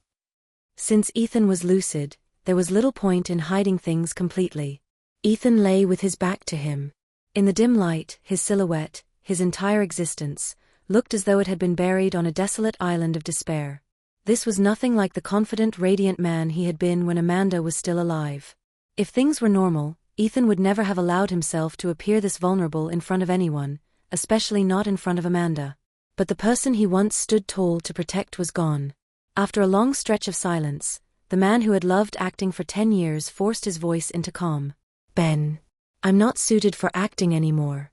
Since Ethan was lucid, there was little point in hiding things completely. Ethan lay with his back to him. In the dim light, his silhouette, his entire existence, looked as though it had been buried on a desolate island of despair. This was nothing like the confident, radiant man he had been when Amanda was still alive. If things were normal, Ethan would never have allowed himself to appear this vulnerable in front of anyone, especially not in front of Amanda. But the person he once stood tall to protect was gone. After a long stretch of silence, the man who had loved acting for 10 years forced his voice into calm. "Ben, I'm not suited for acting anymore."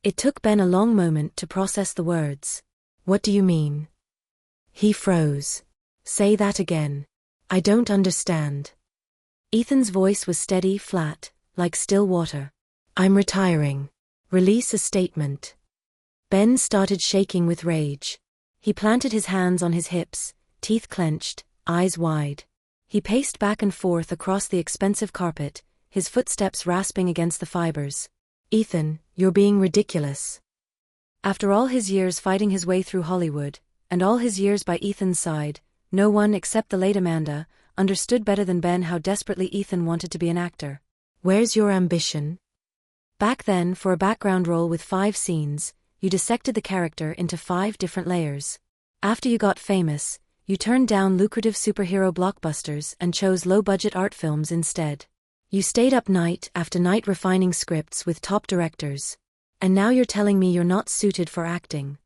It took Ben a long moment to process the words. "What do you mean?" He froze. "Say that again. I don't understand." Ethan's voice was steady, flat, like still water. "I'm retiring. Release a statement." Ben started shaking with rage. He planted his hands on his hips, teeth clenched, eyes wide. He paced back and forth across the expensive carpet, his footsteps rasping against the fibers. "Ethan, you're being ridiculous." After all his years fighting his way through Hollywood, and all his years by Ethan's side, no one except the late Amanda understood better than Ben how desperately Ethan wanted to be an actor. "Where's your ambition?" Back then, for a background role with 5 scenes, you dissected the character into 5 different layers. After you got famous, You turned down lucrative superhero blockbusters and chose low-budget art films instead. You stayed up night after night refining scripts with top directors. And now you're telling me you're not suited for acting.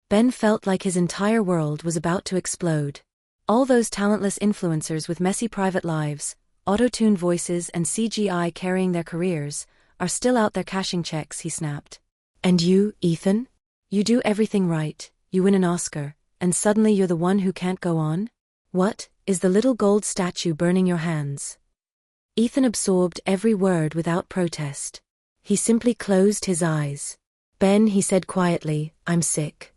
Ben felt like his entire world was about to explode. All those talentless influencers with messy private lives, auto-tuned voices and CGI carrying their careers, are still out there cashing checks, he snapped. And you, Ethan? You do everything right, you win an Oscar, and suddenly you're the one who can't go on? What, is the little gold statue burning your hands? Ethan absorbed every word without protest. He simply closed his eyes. Ben, he said quietly, I'm sick.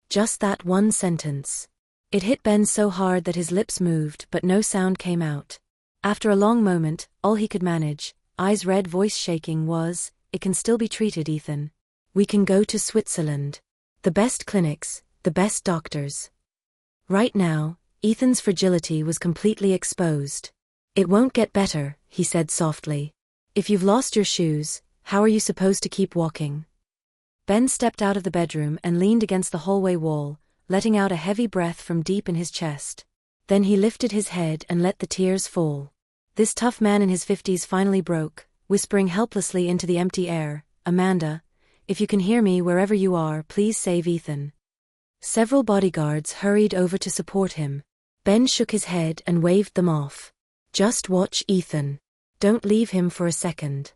Just that one sentence. It hit Ben so hard that his lips moved but no sound came out. After a long moment, all he could manage, eyes red, voice shaking, was, it can still be treated, Ethan. We can go to Switzerland. The best clinics, the best doctors. Right now, Ethan's fragility was completely exposed. It won't get better, he said softly. If you've lost your shoes, how are you supposed to keep walking? Ben stepped out of the bedroom and leaned against the hallway wall, letting out a heavy breath from deep in his chest. Then he lifted his head and let the tears fall. This tough man in his 50s finally broke, whispering helplessly into the empty air, Amanda, if you can hear me wherever you are, please save Ethan. Several bodyguards hurried over to support him. Ben shook his head and waved them off. Just watch Ethan. Don't leave him for a second.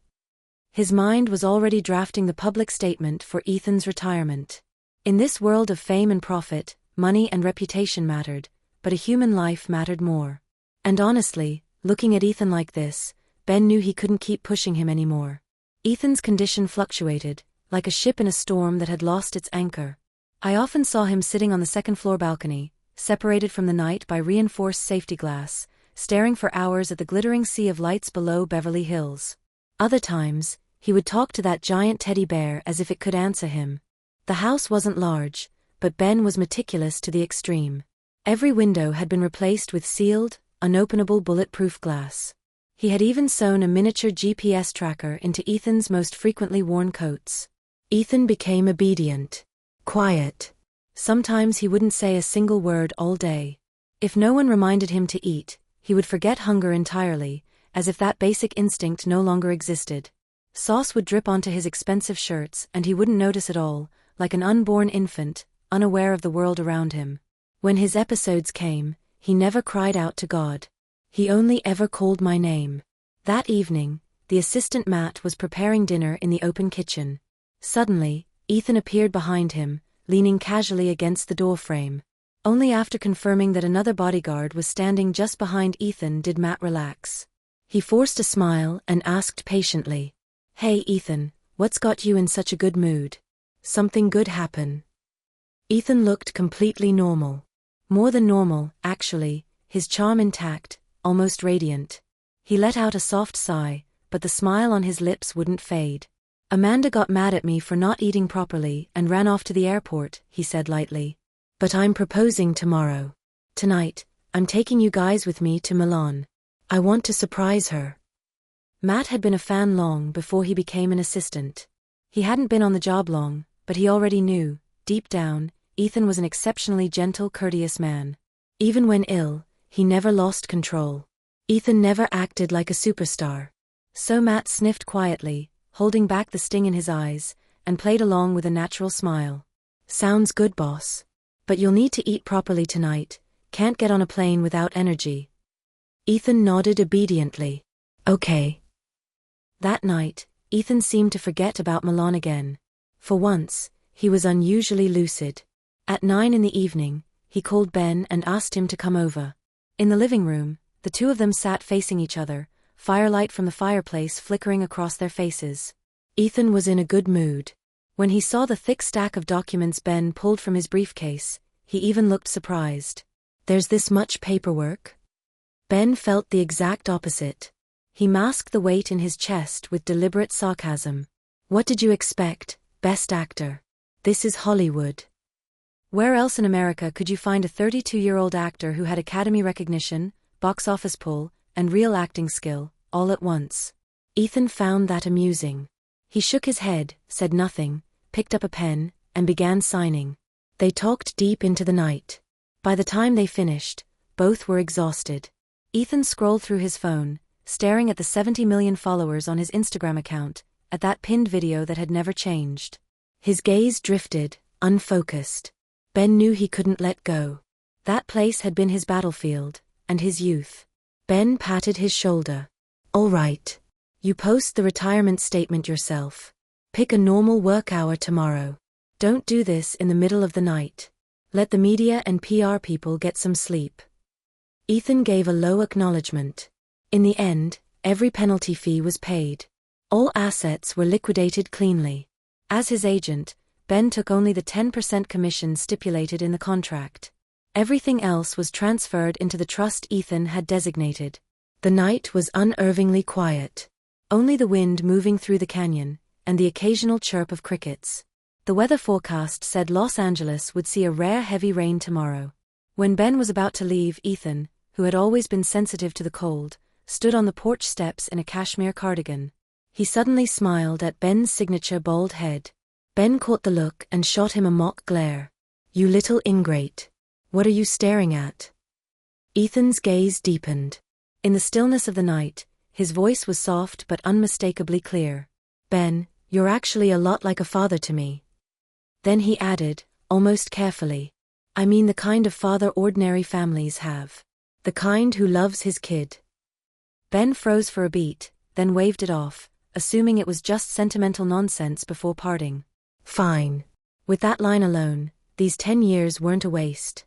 His mind was already drafting the public statement for Ethan's retirement. In this world of fame and profit, money and reputation mattered, but a human life mattered more. And honestly, looking at Ethan like this, Ben knew he couldn't keep pushing him anymore. Ethan's condition fluctuated, like a ship in a storm that had lost its anchor. I often saw him sitting on the second-floor balcony, separated from the night by reinforced safety glass, staring for hours at the glittering sea of lights below Beverly Hills. Other times, he would talk to that giant teddy bear as if it could answer him. The house wasn't large, but Ben was meticulous to the extreme. Every window had been replaced with sealed, unopenable bulletproof glass. He had even sewn a miniature GPS tracker into Ethan's most frequently worn coats. Ethan became obedient. Quiet. Sometimes he wouldn't say a single word all day. If no one reminded him to eat, he would forget hunger entirely, as if that basic instinct no longer existed. Sauce would drip onto his expensive shirts and he wouldn't notice at all, like an unborn infant, unaware of the world around him. When his episodes came, he never cried out to God. He only ever called my name. That evening, the assistant Matt was preparing dinner in the open kitchen. Suddenly, Ethan appeared behind him, leaning casually against the doorframe. Only after confirming that another bodyguard was standing just behind Ethan did Matt relax. He forced a smile and asked patiently, Hey Ethan, what's got you in such a good mood? Something good happen? Ethan looked completely normal. More than normal, actually, his charm intact, almost radiant. He let out a soft sigh, but the smile on his lips wouldn't fade. Amanda got mad at me for not eating properly and ran off to the airport, he said lightly. But I'm proposing tomorrow. Tonight, I'm taking you guys with me to Milan. I want to surprise her. Matt had been a fan long before he became an assistant. He hadn't been on the job long, but he already knew, deep down, Ethan was an exceptionally gentle, courteous man. Even when ill, he never lost control. Ethan never acted like a superstar. So Matt sniffed quietly, holding back the sting in his eyes, and played along with a natural smile. Sounds good, boss. But you'll need to eat properly tonight, can't get on a plane without energy. Ethan nodded obediently. Okay. That night, Ethan seemed to forget about Milan again. For once, he was unusually lucid. At 9 in the evening, he called Ben and asked him to come over. In the living room, the two of them sat facing each other, firelight from the fireplace flickering across their faces. Ethan was in a good mood. When he saw the thick stack of documents Ben pulled from his briefcase, he even looked surprised. There's this much paperwork? Ben felt the exact opposite. He masked the weight in his chest with deliberate sarcasm. What did you expect, Best Actor? This is Hollywood. Where else in America could you find a 32-year-old actor who had Academy recognition, box office pull, and real acting skill, all at once? Ethan found that amusing. He shook his head, said nothing, picked up a pen, and began signing. They talked deep into the night. By the time they finished, both were exhausted. Ethan scrolled through his phone, staring at the 70 million followers on his Instagram account, at that pinned video that had never changed. His gaze drifted, unfocused. Ben knew he couldn't let go. That place had been his battlefield, and his youth. Ben patted his shoulder. All right. You post the retirement statement yourself. Pick a normal work hour tomorrow. Don't do this in the middle of the night. Let the media and PR people get some sleep. Ethan gave a low acknowledgement. In the end, every penalty fee was paid. All assets were liquidated cleanly. As his agent, Ben took only the 10% commission stipulated in the contract. Everything else was transferred into the trust Ethan had designated. The night was unervingly quiet. Only the wind moving through the canyon, and the occasional chirp of crickets. The weather forecast said Los Angeles would see a rare heavy rain tomorrow. When Ben was about to leave, Ethan, who had always been sensitive to the cold, stood on the porch steps in a cashmere cardigan. He suddenly smiled at Ben's signature bald head. Ben caught the look and shot him a mock glare. You little ingrate. What are you staring at? Ethan's gaze deepened. In the stillness of the night, his voice was soft but unmistakably clear. Ben, you're actually a lot like a father to me. Then he added, almost carefully. I mean the kind of father ordinary families have. The kind who loves his kid. Ben froze for a beat, then waved it off, assuming it was just sentimental nonsense before parting. Fine. With that line alone, these 10 years weren't a waste.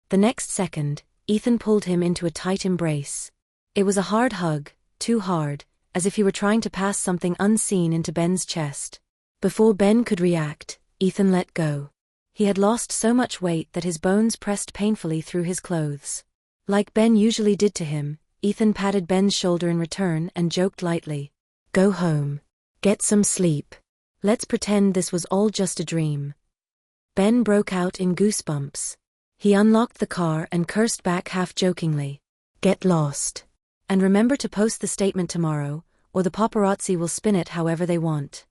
The next second, Ethan pulled him into a tight embrace. It was a hard hug, too hard, as if he were trying to pass something unseen into Ben's chest. Before Ben could react, Ethan let go. He had lost so much weight that his bones pressed painfully through his clothes. Like Ben usually did to him, Ethan patted Ben's shoulder in return and joked lightly. Go home. Get some sleep. Let's pretend this was all just a dream. Ben broke out in goosebumps. He unlocked the car and cursed back half-jokingly. Get lost. And remember to post the statement tomorrow, or the paparazzi will spin it however they want.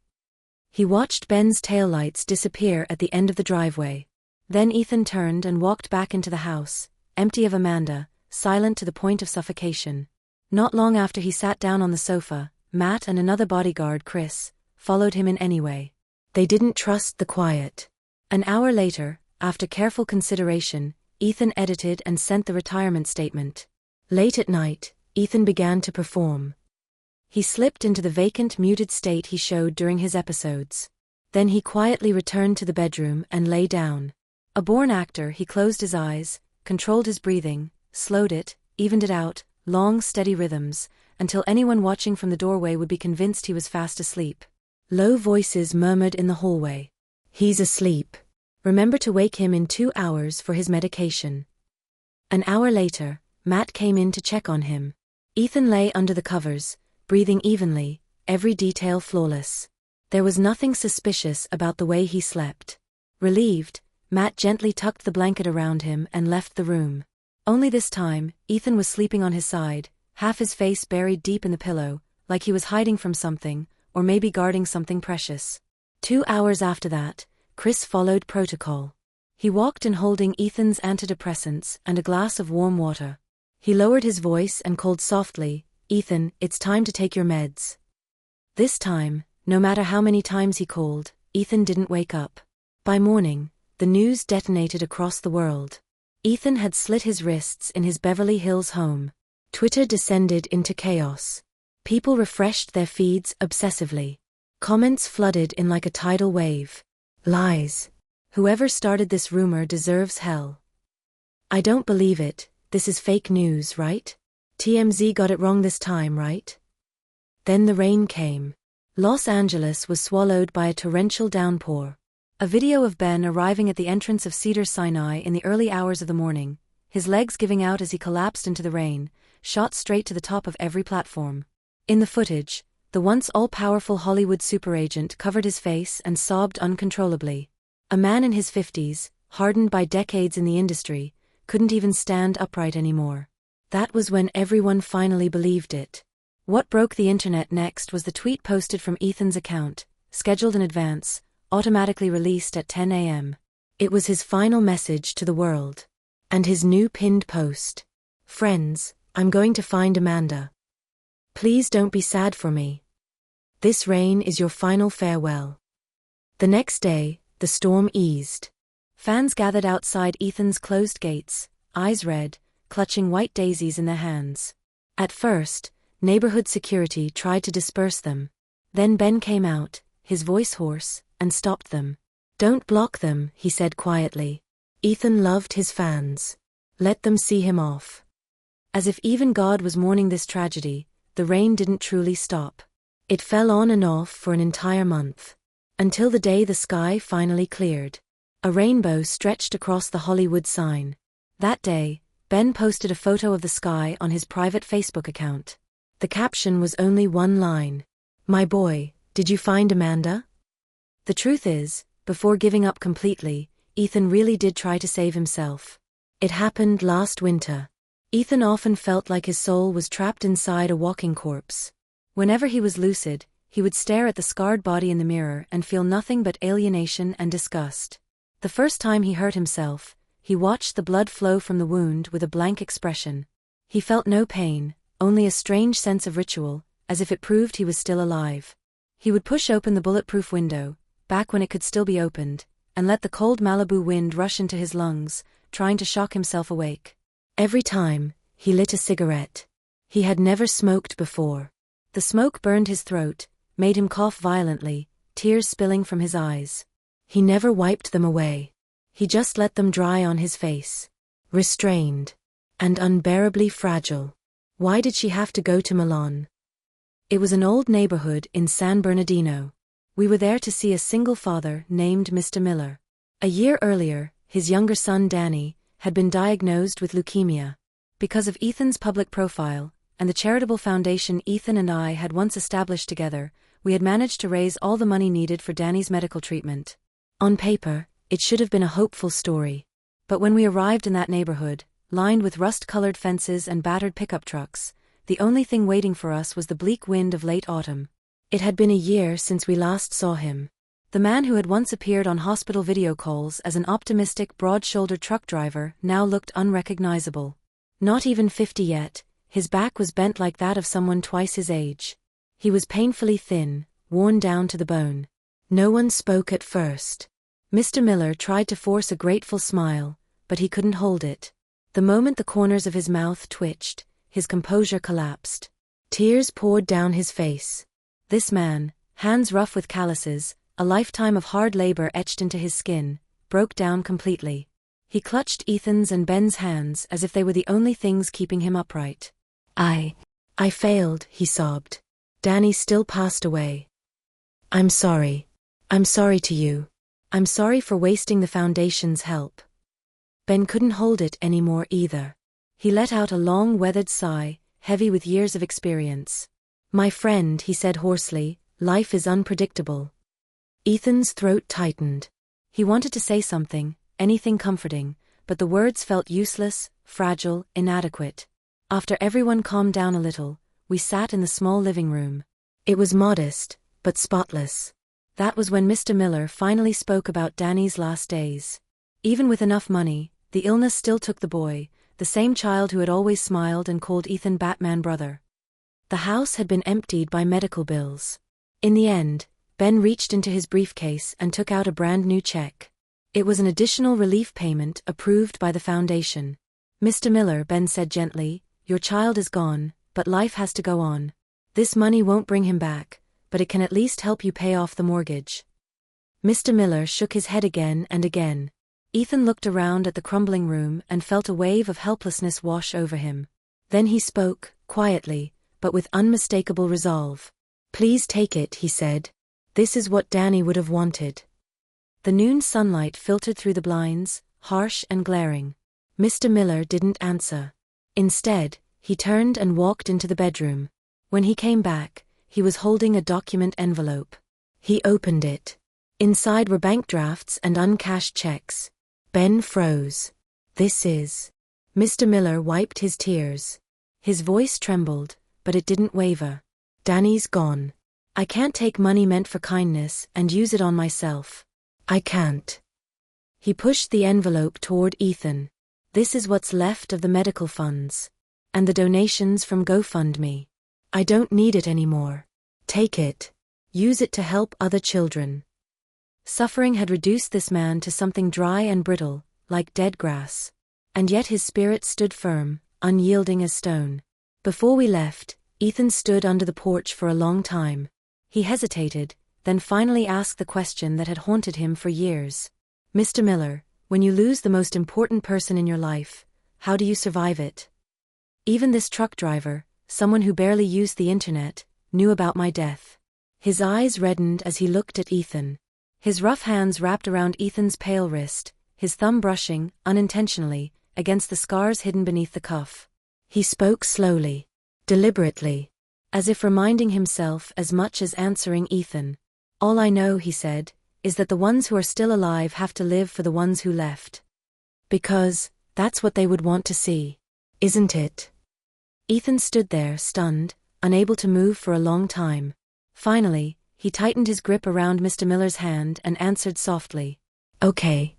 He watched Ben's taillights disappear at the end of the driveway. Then Ethan turned and walked back into the house, empty of Amanda, silent to the point of suffocation. Not long after he sat down on the sofa, Matt and another bodyguard, Chris, followed him in anyway. They didn't trust the quiet. An hour later, after careful consideration, Ethan edited and sent the retirement statement. Late at night, Ethan began to perform. He slipped into the vacant, muted state he showed during his episodes. Then he quietly returned to the bedroom and lay down. A born actor, he closed his eyes, controlled his breathing, slowed it, evened it out, long, steady rhythms, until anyone watching from the doorway would be convinced he was fast asleep. Low voices murmured in the hallway. He's asleep. Remember to wake him in 2 hours for his medication. An hour later, Matt came in to check on him. Ethan lay under the covers, breathing evenly, every detail flawless. There was nothing suspicious about the way he slept. Relieved, Matt gently tucked the blanket around him and left the room. Only this time, Ethan was sleeping on his side, half his face buried deep in the pillow, like he was hiding from something, or maybe guarding something precious. 2 hours after that, Chris followed protocol. He walked in holding Ethan's antidepressants and a glass of warm water. He lowered his voice and called softly, Ethan, it's time to take your meds. This time, no matter how many times he called, Ethan didn't wake up. By morning, the news detonated across the world. Ethan had slit his wrists in his Beverly Hills home. Twitter descended into chaos. People refreshed their feeds obsessively. Comments flooded in like a tidal wave. Lies. Whoever started this rumor deserves hell. I don't believe it, this is fake news, right? TMZ got it wrong this time, right? Then the rain came. Los Angeles was swallowed by a torrential downpour. A video of Ben arriving at the entrance of Cedars-Sinai in the early hours of the morning, his legs giving out as he collapsed into the rain, shot straight to the top of every platform. In the footage, the once all-powerful Hollywood superagent covered his face and sobbed uncontrollably. A man in his 50s, hardened by decades in the industry, couldn't even stand upright anymore. That was when everyone finally believed it. What broke the internet next was the tweet posted from Ethan's account, scheduled in advance, automatically released at 10 a.m. It was his final message to the world. And his new pinned post. Friends, I'm going to find Amanda. Please don't be sad for me. This rain is your final farewell. The next day, the storm eased. Fans gathered outside Ethan's closed gates, eyes red, clutching white daisies in their hands. At first, neighborhood security tried to disperse them. Then Ben came out, his voice hoarse, and stopped them. Don't block them, he said quietly. Ethan loved his fans. Let them see him off. As if even God was mourning this tragedy, the rain didn't truly stop. It fell on and off for an entire month. Until the day the sky finally cleared. A rainbow stretched across the Hollywood sign. That day, Ben posted a photo of the sky on his private Facebook account. The caption was only one line. My boy, did you find Amanda? The truth is, before giving up completely, Ethan really did try to save himself. It happened last winter. Ethan often felt like his soul was trapped inside a walking corpse. Whenever he was lucid, he would stare at the scarred body in the mirror and feel nothing but alienation and disgust. The first time he hurt himself, he watched the blood flow from the wound with a blank expression. He felt no pain, only a strange sense of ritual, as if it proved he was still alive. He would push open the bulletproof window, back when it could still be opened, and let the cold Malibu wind rush into his lungs, trying to shock himself awake. Every time, he lit a cigarette. He had never smoked before. The smoke burned his throat, made him cough violently, tears spilling from his eyes. He never wiped them away. He just let them dry on his face. Restrained. And unbearably fragile. Why did she have to go to Milan? It was an old neighborhood in San Bernardino. We were there to see a single father named Mr. Miller. A year earlier, his younger son Danny had been diagnosed with leukemia. Because of Ethan's public profile, and the charitable foundation Ethan and I had once established together, we had managed to raise all the money needed for Danny's medical treatment. On paper, it should have been a hopeful story. But when we arrived in that neighborhood, lined with rust-colored fences and battered pickup trucks, the only thing waiting for us was the bleak wind of late autumn. It had been a year since we last saw him. The man who had once appeared on hospital video calls as an optimistic, broad-shouldered truck driver now looked unrecognizable. Not even 50 yet, his back was bent like that of someone twice his age. He was painfully thin, worn down to the bone. No one spoke at first. Mr. Miller tried to force a grateful smile, but he couldn't hold it. The moment the corners of his mouth twitched, his composure collapsed. Tears poured down his face. This man, hands rough with calluses, a lifetime of hard labor etched into his skin, broke down completely. He clutched Ethan's and Ben's hands as if they were the only things keeping him upright. I failed, he sobbed. Danny still passed away. I'm sorry. I'm sorry to you. I'm sorry for wasting the foundation's help. Ben couldn't hold it anymore either. He let out a long weathered sigh, heavy with years of experience. My friend, he said hoarsely, life is unpredictable. Ethan's throat tightened. He wanted to say something, anything comforting, but the words felt useless, fragile, inadequate. After everyone calmed down a little, we sat in the small living room. It was modest, but spotless. That was when Mr. Miller finally spoke about Danny's last days. Even with enough money, the illness still took the boy, the same child who had always smiled and called Ethan Batman brother. The house had been emptied by medical bills. In the end, Ben reached into his briefcase and took out a brand new check. It was an additional relief payment approved by the foundation. Mr. Miller, Ben said gently, your child is gone, but life has to go on. This money won't bring him back, but it can at least help you pay off the mortgage. Mr. Miller shook his head again and again. Ethan looked around at the crumbling room and felt a wave of helplessness wash over him. Then he spoke, quietly, but with unmistakable resolve. Please take it, he said. This is what Danny would have wanted. The noon sunlight filtered through the blinds, harsh and glaring. Mr. Miller didn't answer. Instead, he turned and walked into the bedroom. When he came back, he was holding a document envelope. He opened it. Inside were bank drafts and uncashed checks. Ben froze. This is... Mr. Miller wiped his tears. His voice trembled, but it didn't waver. Danny's gone. I can't take money meant for kindness and use it on myself. I can't. He pushed the envelope toward Ethan. This is what's left of the medical funds. And the donations from GoFundMe. I don't need it anymore. Take it. Use it to help other children. Suffering had reduced this man to something dry and brittle, like dead grass. And yet his spirit stood firm, unyielding as stone. Before we left, Ethan stood under the porch for a long time. He hesitated, then finally asked the question that had haunted him for years. Mr. Miller, when you lose the most important person in your life, how do you survive it? Even this truck driver, someone who barely used the internet, knew about my death. His eyes reddened as he looked at Ethan. His rough hands wrapped around Ethan's pale wrist, his thumb brushing, unintentionally, against the scars hidden beneath the cuff. He spoke slowly, deliberately, as if reminding himself as much as answering Ethan. All I know, he said, is that the ones who are still alive have to live for the ones who left. Because, that's what they would want to see. Isn't it? Ethan stood there, stunned, unable to move for a long time. Finally, he tightened his grip around Mr. Miller's hand and answered softly, "Okay."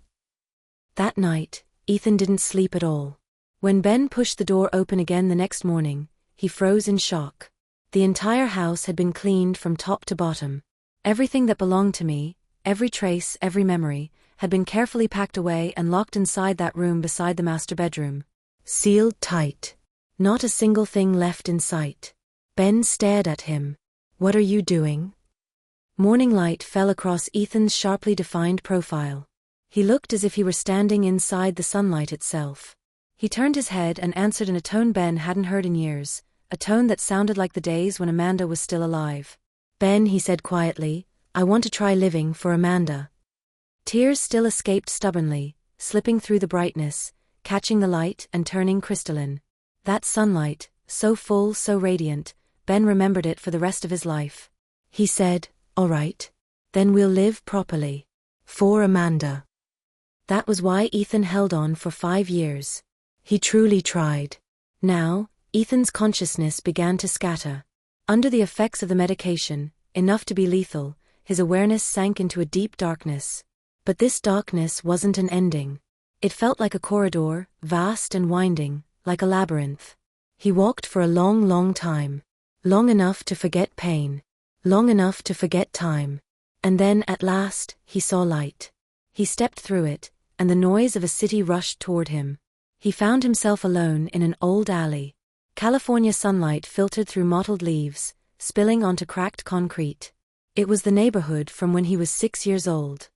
That night, Ethan didn't sleep at all. When Ben pushed the door open again the next morning, he froze in shock. The entire house had been cleaned from top to bottom. Everything that belonged to me, every trace, every memory, had been carefully packed away and locked inside that room beside the master bedroom. Sealed tight. Not a single thing left in sight. Ben stared at him. "What are you doing?" Morning light fell across Ethan's sharply defined profile. He looked as if he were standing inside the sunlight itself. He turned his head and answered in a tone Ben hadn't heard in years, a tone that sounded like the days when Amanda was still alive. "Ben," he said quietly, "I want to try living for Amanda." Tears still escaped stubbornly, slipping through the brightness, catching the light and turning crystalline. That sunlight, so full, so radiant, Ben remembered it for the rest of his life. He said, "All right. Then we'll live properly. For Amanda." That was why Ethan held on for 5 years. He truly tried. Now, Ethan's consciousness began to scatter. Under the effects of the medication, enough to be lethal, his awareness sank into a deep darkness. But this darkness wasn't an ending. It felt like a corridor, vast and winding, like a labyrinth. He walked for a long, long time. Long enough to forget pain. Long enough to forget time. And then, at last, he saw light. He stepped through it, and the noise of a city rushed toward him. He found himself alone in an old alley. California sunlight filtered through mottled leaves, spilling onto cracked concrete. It was the neighborhood from when he was 6 years old.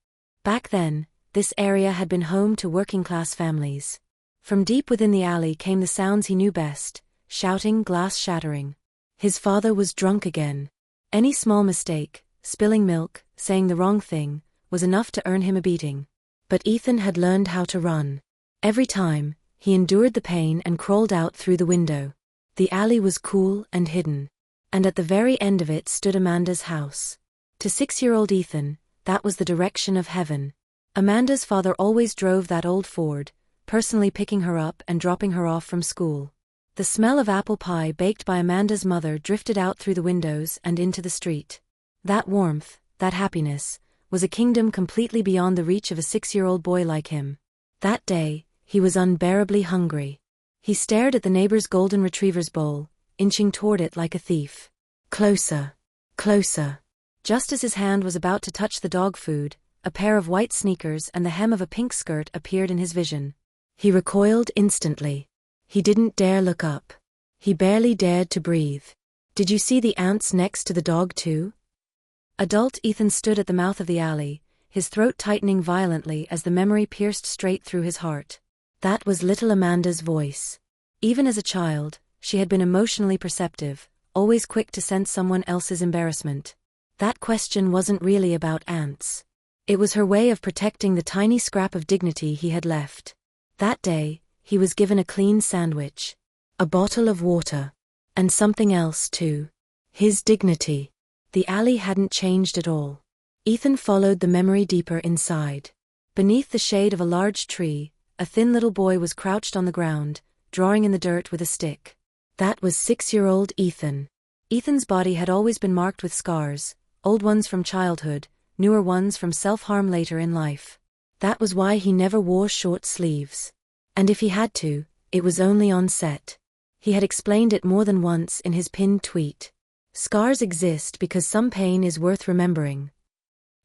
Back then, this area had been home to working-class families. From deep within the alley came the sounds he knew best, shouting, glass shattering. His father was drunk again. Any small mistake, spilling milk, saying the wrong thing, was enough to earn him a beating. But Ethan had learned how to run. Every time, he endured the pain and crawled out through the window. The alley was cool and hidden. And at the very end of it stood Amanda's house. To 6-year-old Ethan, that was the direction of heaven. Amanda's father always drove that old Ford, personally picking her up and dropping her off from school. The smell of apple pie baked by Amanda's mother drifted out through the windows and into the street. That warmth, that happiness, was a kingdom completely beyond the reach of a 6-year-old boy like him. That day, he was unbearably hungry. He stared at the neighbor's golden retriever's bowl, inching toward it like a thief. Closer. Closer. Just as his hand was about to touch the dog food, a pair of white sneakers and the hem of a pink skirt appeared in his vision. He recoiled instantly. He didn't dare look up. He barely dared to breathe. "Did you see the ants next to the dog too?" Adult Ethan stood at the mouth of the alley, his throat tightening violently as the memory pierced straight through his heart. That was little Amanda's voice. Even as a child, she had been emotionally perceptive, always quick to sense someone else's embarrassment. That question wasn't really about ants. It was her way of protecting the tiny scrap of dignity he had left. That day, he was given a clean sandwich, a bottle of water, and something else too. His dignity. The alley hadn't changed at all. Ethan followed the memory deeper inside. Beneath the shade of a large tree, a thin little boy was crouched on the ground, drawing in the dirt with a stick. That was 6-year-old Ethan. Ethan's body had always been marked with scars, old ones from childhood, newer ones from self-harm later in life. That was why he never wore short sleeves. And if he had to, it was only on set. He had explained it more than once in his pinned tweet. Scars exist because some pain is worth remembering.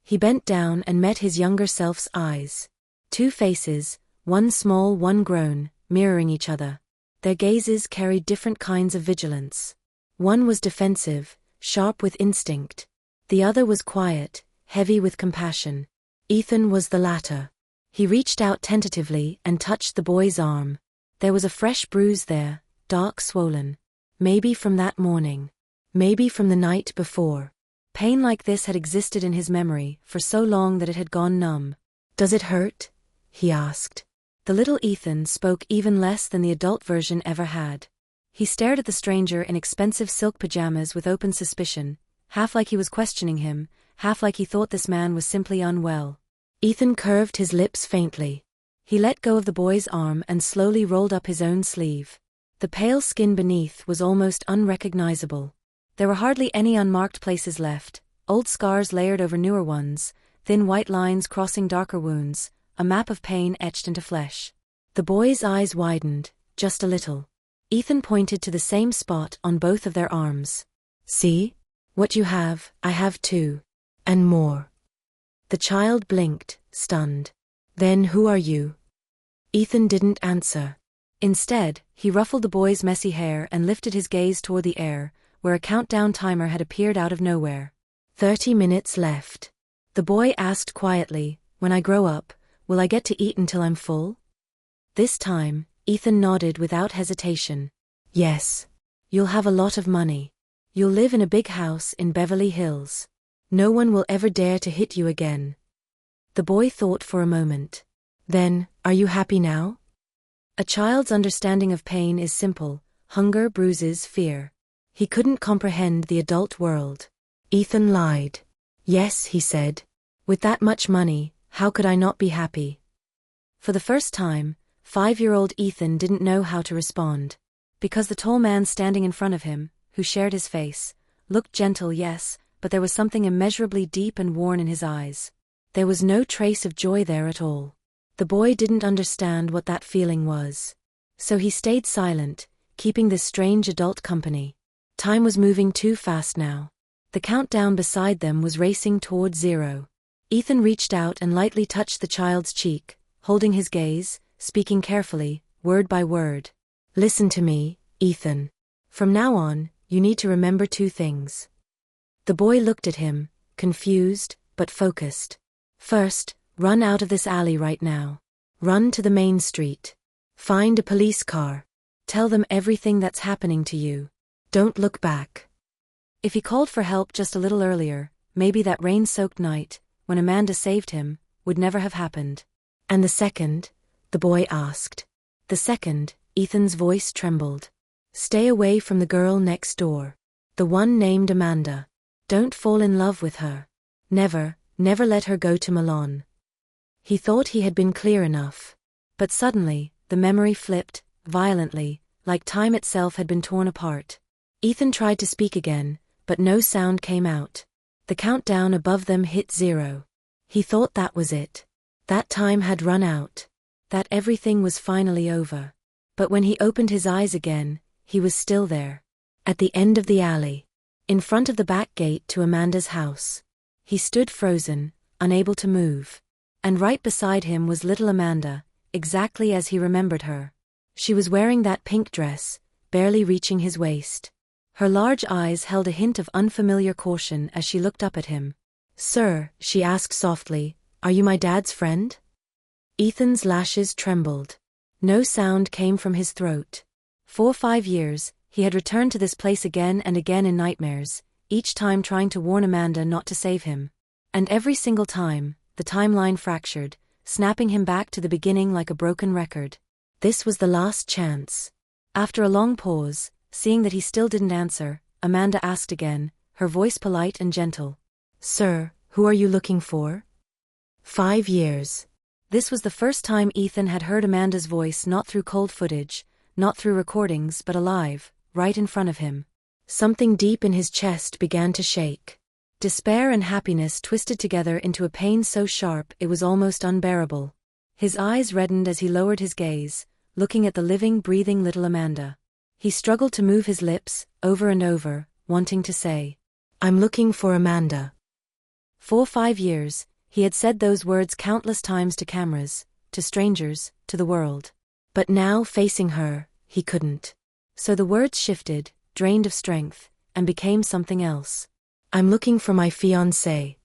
He bent down and met his younger self's eyes. Two faces, one small, one grown, mirroring each other. Their gazes carried different kinds of vigilance. One was defensive, sharp with instinct. The other was quiet, heavy with compassion. Ethan was the latter. He reached out tentatively and touched the boy's arm. There was a fresh bruise there, dark swollen. Maybe from that morning. Maybe from the night before. Pain like this had existed in his memory for so long that it had gone numb. "Does it hurt?" he asked. The little Ethan spoke even less than the adult version ever had. He stared at the stranger in expensive silk pajamas with open suspicion, half like he was questioning him, half like he thought this man was simply unwell. Ethan curved his lips faintly. He let go of the boy's arm and slowly rolled up his own sleeve. The pale skin beneath was almost unrecognizable. There were hardly any unmarked places left, old scars layered over newer ones, thin white lines crossing darker wounds, a map of pain etched into flesh. The boy's eyes widened, just a little. Ethan pointed to the same spot on both of their arms. "See? What you have, I have too. And more." The child blinked, stunned. "Then who are you?" Ethan didn't answer. Instead, he ruffled the boy's messy hair and lifted his gaze toward the air, where a countdown timer had appeared out of nowhere. 30 minutes left. The boy asked quietly, "When I grow up, will I get to eat until I'm full?" This time, Ethan nodded without hesitation. "Yes. You'll have a lot of money. You'll live in a big house in Beverly Hills. No one will ever dare to hit you again." The boy thought for a moment. "Then, are you happy now?" A child's understanding of pain is simple: hunger, bruises, fear. He couldn't comprehend the adult world. Ethan lied. "Yes," he said. "With that much money, how could I not be happy?" For the first time, 5-year-old Ethan didn't know how to respond. Because the tall man standing in front of him, who shared his face, looked gentle, yes, but there was something immeasurably deep and worn in his eyes. There was no trace of joy there at all. The boy didn't understand what that feeling was. So he stayed silent, keeping this strange adult company. Time was moving too fast now. The countdown beside them was racing toward 0. Ethan reached out and lightly touched the child's cheek, holding his gaze, speaking carefully, word by word. "Listen to me, Ethan. From now on, you need to remember 2 things." The boy looked at him, confused, but focused. "First, run out of this alley right now. Run to the main street. Find a police car. Tell them everything that's happening to you. Don't look back." If he called for help just a little earlier, maybe that rain-soaked night, when Amanda saved him, would never have happened. "And the second?" the boy asked. "The second," Ethan's voice trembled. "Stay away from the girl next door. The one named Amanda. Don't fall in love with her. Never, never let her go to Milan." He thought he had been clear enough. But suddenly, the memory flipped, violently, like time itself had been torn apart. Ethan tried to speak again, but no sound came out. The countdown above them hit 0. He thought that was it. That time had run out. That everything was finally over. But when he opened his eyes again, he was still there. At the end of the alley. In front of the back gate to Amanda's house. He stood frozen, unable to move. And right beside him was little Amanda, exactly as he remembered her. She was wearing that pink dress, barely reaching his waist. Her large eyes held a hint of unfamiliar caution as she looked up at him. "Sir," she asked softly, "are you my dad's friend?" Ethan's lashes trembled. No sound came from his throat. For 5 years, he had returned to this place again and again in nightmares, each time trying to warn Amanda not to save him. And every single time, the timeline fractured, snapping him back to the beginning like a broken record. This was the last chance. After a long pause, seeing that he still didn't answer, Amanda asked again, her voice polite and gentle. "Sir, who are you looking for?" 5 years. This was the first time Ethan had heard Amanda's voice, not through cold footage, not through recordings, but alive, right in front of him. Something deep in his chest began to shake. Despair and happiness twisted together into a pain so sharp it was almost unbearable. His eyes reddened as he lowered his gaze, looking at the living, breathing little Amanda. He struggled to move his lips, over and over, wanting to say, "I'm looking for Amanda." For 5 years, he had said those words countless times to cameras, to strangers, to the world. But now, facing her, he couldn't. So the words shifted, drained of strength, and became something else. "I'm looking for my fiancé."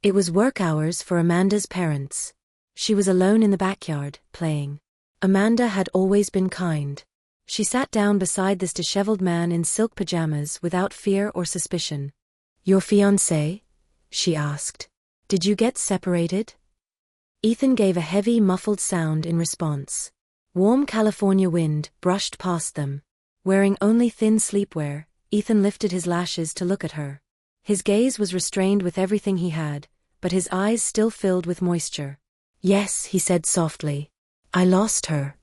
It was work hours for Amanda's parents. She was alone in the backyard, playing. Amanda had always been kind. She sat down beside this disheveled man in silk pajamas without fear or suspicion. "Your fiancé?" she asked. "Did you get separated?" Ethan gave a heavy, muffled sound in response. Warm California wind brushed past them. Wearing only thin sleepwear, Ethan lifted his lashes to look at her. His gaze was restrained with everything he had, but his eyes still filled with moisture. "Yes," he said softly. "I lost her."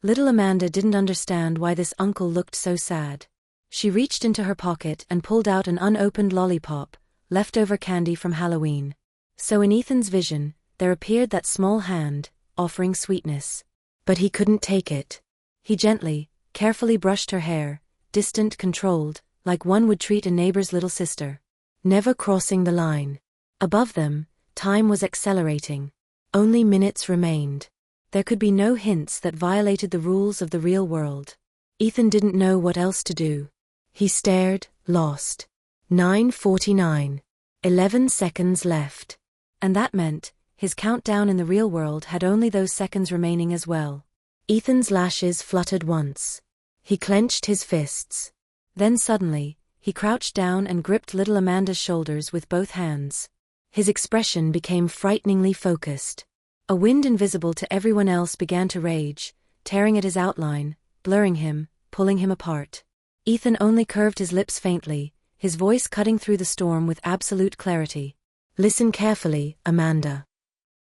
Little Amanda didn't understand why this uncle looked so sad. She reached into her pocket and pulled out an unopened lollipop, leftover candy from Halloween. So in Ethan's vision, there appeared that small hand, offering sweetness. But he couldn't take it. He gently, carefully brushed her hair, distant, controlled, like one would treat a neighbor's little sister. Never crossing the line. Above them, time was accelerating. Only minutes remained. There could be no hints that violated the rules of the real world. Ethan didn't know what else to do. He stared, lost. 9:49. 11 seconds left. And that meant, his countdown in the real world had only those seconds remaining as well. Ethan's lashes fluttered once. He clenched his fists. Then suddenly, he crouched down and gripped little Amanda's shoulders with both hands. His expression became frighteningly focused. A wind invisible to everyone else began to rage, tearing at his outline, blurring him, pulling him apart. Ethan only curved his lips faintly, his voice cutting through the storm with absolute clarity. "Listen carefully, Amanda.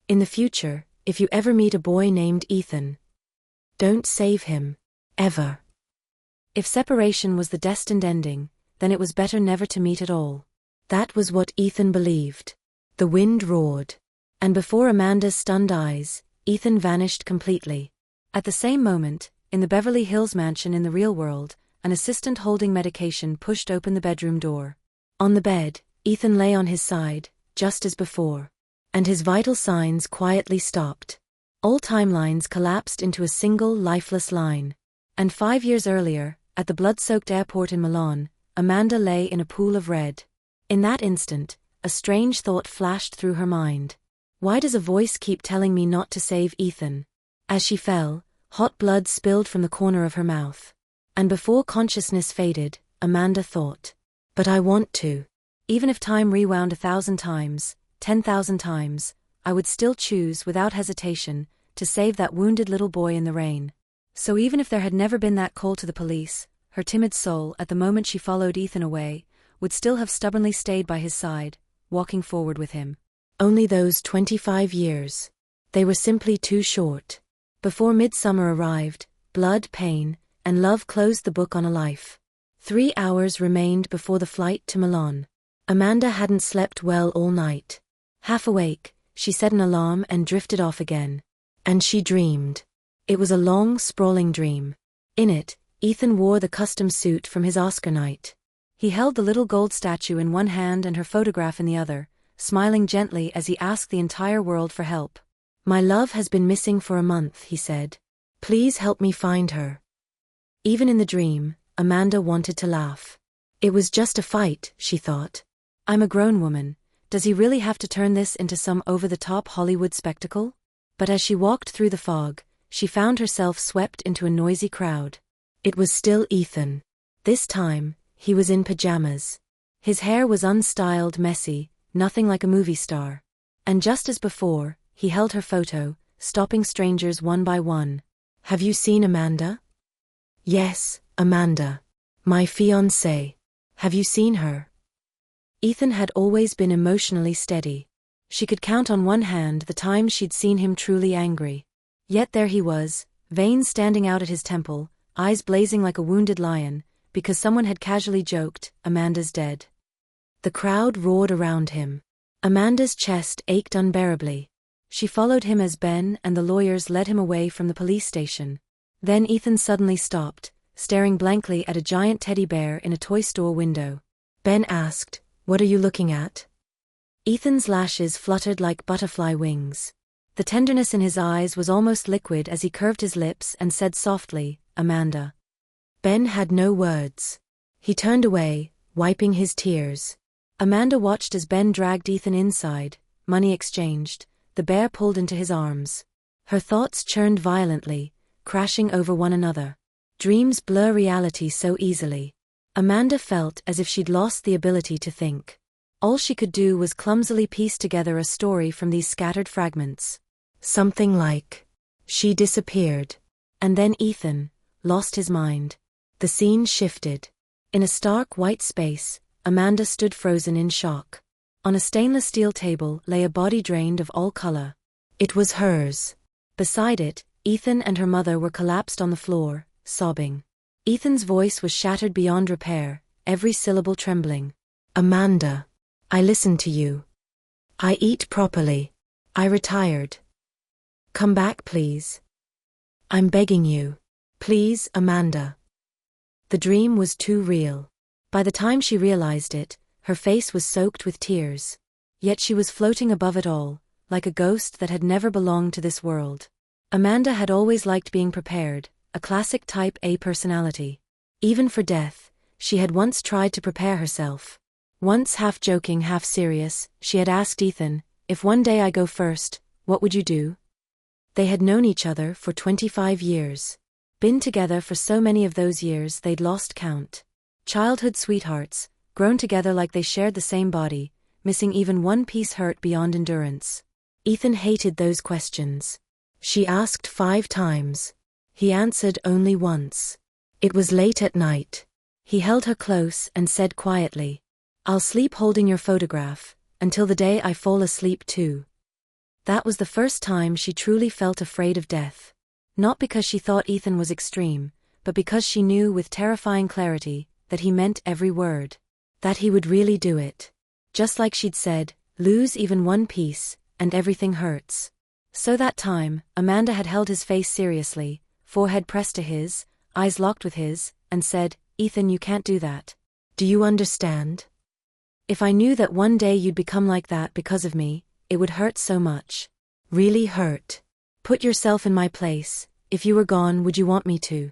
In the future, if you ever meet a boy named Ethan, don't save him. Ever." If separation was the destined ending, then it was better never to meet at all. That was what Ethan believed. The wind roared. And before Amanda's stunned eyes, Ethan vanished completely. At the same moment, in the Beverly Hills mansion in the real world, an assistant holding medication pushed open the bedroom door. On the bed, Ethan lay on his side, just as before. And his vital signs quietly stopped. All timelines collapsed into a single lifeless line. And 5 years earlier, at the blood-soaked airport in Milan, Amanda lay in a pool of red. In that instant, a strange thought flashed through her mind. Why does a voice keep telling me not to save Ethan? As she fell, hot blood spilled from the corner of her mouth. And before consciousness faded, Amanda thought, "But I want to. Even if time rewound 1,000 times, 10,000 times, I would still choose, without hesitation, to save that wounded little boy in the rain." So even if there had never been that call to the police, her timid soul, at the moment she followed Ethan away, would still have stubbornly stayed by his side, walking forward with him. Only those 25 years. They were simply too short. Before midsummer arrived, blood, pain, and love closed the book on a life. 3 hours remained before the flight to Milan. Amanda hadn't slept well all night. Half awake, she set an alarm and drifted off again. And she dreamed. It was a long, sprawling dream. In it, Ethan wore the custom suit from his Oscar night. He held the little gold statue in one hand and her photograph in the other, smiling gently as he asked the entire world for help. "My love has been missing for a month," he said. "Please help me find her." Even in the dream, Amanda wanted to laugh. It was just a fight, she thought. I'm a grown woman. Does he really have to turn this into some over-the-top Hollywood spectacle? But as she walked through the fog, she found herself swept into a noisy crowd. It was still Ethan. This time, he was in pajamas. His hair was unstyled, messy, nothing like a movie star. And just as before, he held her photo, stopping strangers one by one. "Have you seen Amanda?" "Yes, Amanda. My fiancée. Have you seen her?" Ethan had always been emotionally steady. She could count on one hand the times she'd seen him truly angry. Yet there he was, veins standing out at his temple, eyes blazing like a wounded lion, because someone had casually joked, "Amanda's dead." The crowd roared around him. Amanda's chest ached unbearably. She followed him as Ben and the lawyers led him away from the police station. Then Ethan suddenly stopped, staring blankly at a giant teddy bear in a toy store window. Ben asked, "What are you looking at?" Ethan's lashes fluttered like butterfly wings. The tenderness in his eyes was almost liquid as he curved his lips and said softly, "Amanda." Ben had no words. He turned away, wiping his tears. Amanda watched as Ben dragged Ethan inside, money exchanged, the bear pulled into his arms. Her thoughts churned violently, crashing over one another. Dreams blur reality so easily. Amanda felt as if she'd lost the ability to think. All she could do was clumsily piece together a story from these scattered fragments. Something like, she disappeared. And then Ethan lost his mind. The scene shifted. In a stark white space, Amanda stood frozen in shock. On a stainless steel table lay a body drained of all color. It was hers. Beside it, Ethan and her mother were collapsed on the floor, sobbing. Ethan's voice was shattered beyond repair, every syllable trembling. "Amanda, I listened to you. I eat properly. I retired. Come back, please. I'm begging you. Please, Amanda." The dream was too real. By the time she realized it, her face was soaked with tears. Yet she was floating above it all, like a ghost that had never belonged to this world. Amanda had always liked being prepared, a classic type A personality. Even for death, she had once tried to prepare herself. Once, half joking, half serious, she had asked Ethan, "If one day I go first, what would you do?" They had known each other for 25 years. Been together for so many of those years they'd lost count. Childhood sweethearts, grown together like they shared the same body, missing even one piece hurt beyond endurance. Ethan hated those questions. She asked 5 times. He answered only once. It was late at night. He held her close and said quietly, "I'll sleep holding your photograph, until the day I fall asleep too." That was the first time she truly felt afraid of death. Not because she thought Ethan was extreme, but because she knew with terrifying clarity that he meant every word. That he would really do it. Just like she'd said, lose even one piece, and everything hurts. So that time, Amanda had held his face seriously, forehead pressed to his, eyes locked with his, and said, "Ethan, you can't do that. Do you understand? If I knew that one day you'd become like that because of me, it would hurt so much. Really hurt. Put yourself in my place. If you were gone, would you want me to?"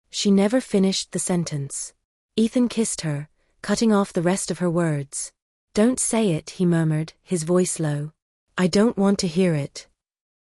She never finished the sentence. Ethan kissed her, cutting off the rest of her words. "Don't say it," he murmured, his voice low. "I don't want to hear it."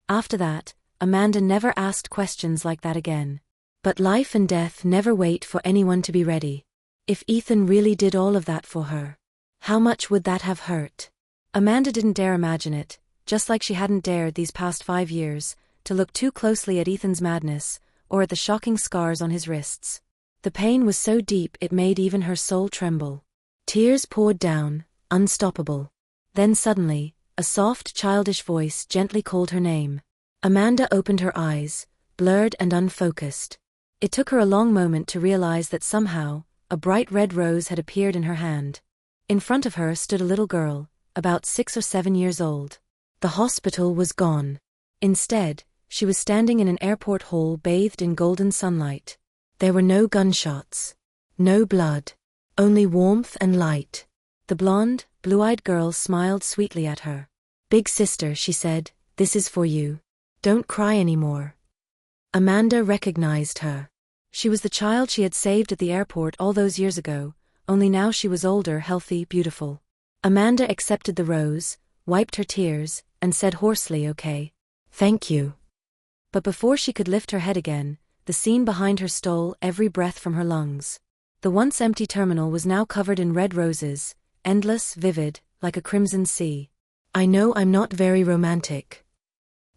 After that, Amanda never asked questions like that again. But life and death never wait for anyone to be ready. If Ethan really did all of that for her, how much would that have hurt? Amanda didn't dare imagine it, just like she hadn't dared these past 5 years, to look too closely at Ethan's madness, or at the shocking scars on his wrists. The pain was so deep it made even her soul tremble. Tears poured down, unstoppable. Then suddenly, a soft, childish voice gently called her name. Amanda opened her eyes, blurred and unfocused. It took her a long moment to realize that somehow, a bright red rose had appeared in her hand. In front of her stood a little girl, about 6 or 7 years old. The hospital was gone. Instead, she was standing in an airport hall bathed in golden sunlight. There were no gunshots. No blood. Only warmth and light. The blonde, blue-eyed girl smiled sweetly at her. "Big sister," she said, "this is for you. Don't cry anymore." Amanda recognized her. She was the child she had saved at the airport all those years ago, only now she was older, healthy, beautiful. Amanda accepted the rose, wiped her tears, and said hoarsely, "Okay. Thank you." But before she could lift her head again, the scene behind her stole every breath from her lungs. The once empty terminal was now covered in red roses, endless, vivid, like a crimson sea. "I know I'm not very romantic."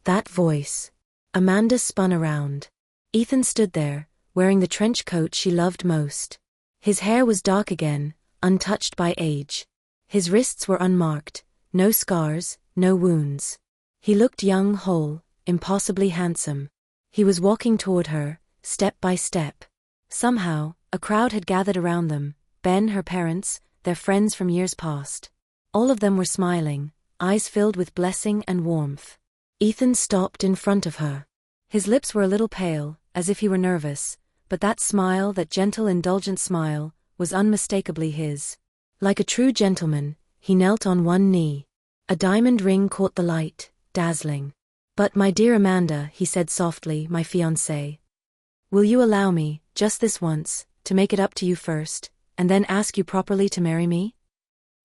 That voice. Amanda spun around. Ethan stood there, wearing the trench coat she loved most. His hair was dark again, untouched by age. His wrists were unmarked, no scars, no wounds. He looked young, whole, impossibly handsome. He was walking toward her, step by step. Somehow, a crowd had gathered around them, Ben, her parents, their friends from years past. All of them were smiling, eyes filled with blessing and warmth. Ethan stopped in front of her. His lips were a little pale, as if he were nervous, but that smile, that gentle, indulgent smile, was unmistakably his. Like a true gentleman, he knelt on one knee. A diamond ring caught the light, dazzling. "But my dear Amanda," he said softly, "my fiancée. Will you allow me, just this once, to make it up to you first, and then ask you properly to marry me?"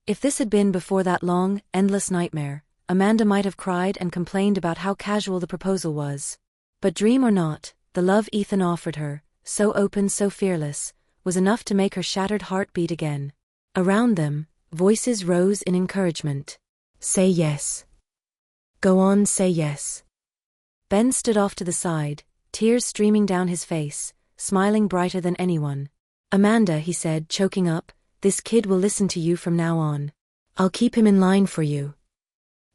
If this had been before that long, endless nightmare, Amanda might have cried and complained about how casual the proposal was. But dream or not, the love Ethan offered her, so open, so fearless, was enough to make her shattered heart beat again. Around them, voices rose in encouragement. "Say yes. Go on, say yes." Ben stood off to the side, tears streaming down his face, smiling brighter than anyone. "Amanda," he said, choking up, "this kid will listen to you from now on. I'll keep him in line for you."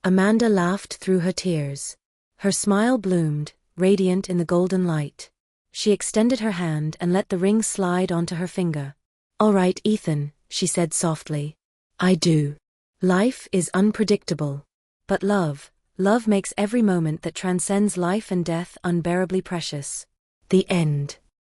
Amanda laughed through her tears. Her smile bloomed, radiant in the golden light. She extended her hand and let the ring slide onto her finger. "All right, Ethan," she said softly. "I do. Life is unpredictable. But love makes every moment that transcends life and death unbearably precious." The end.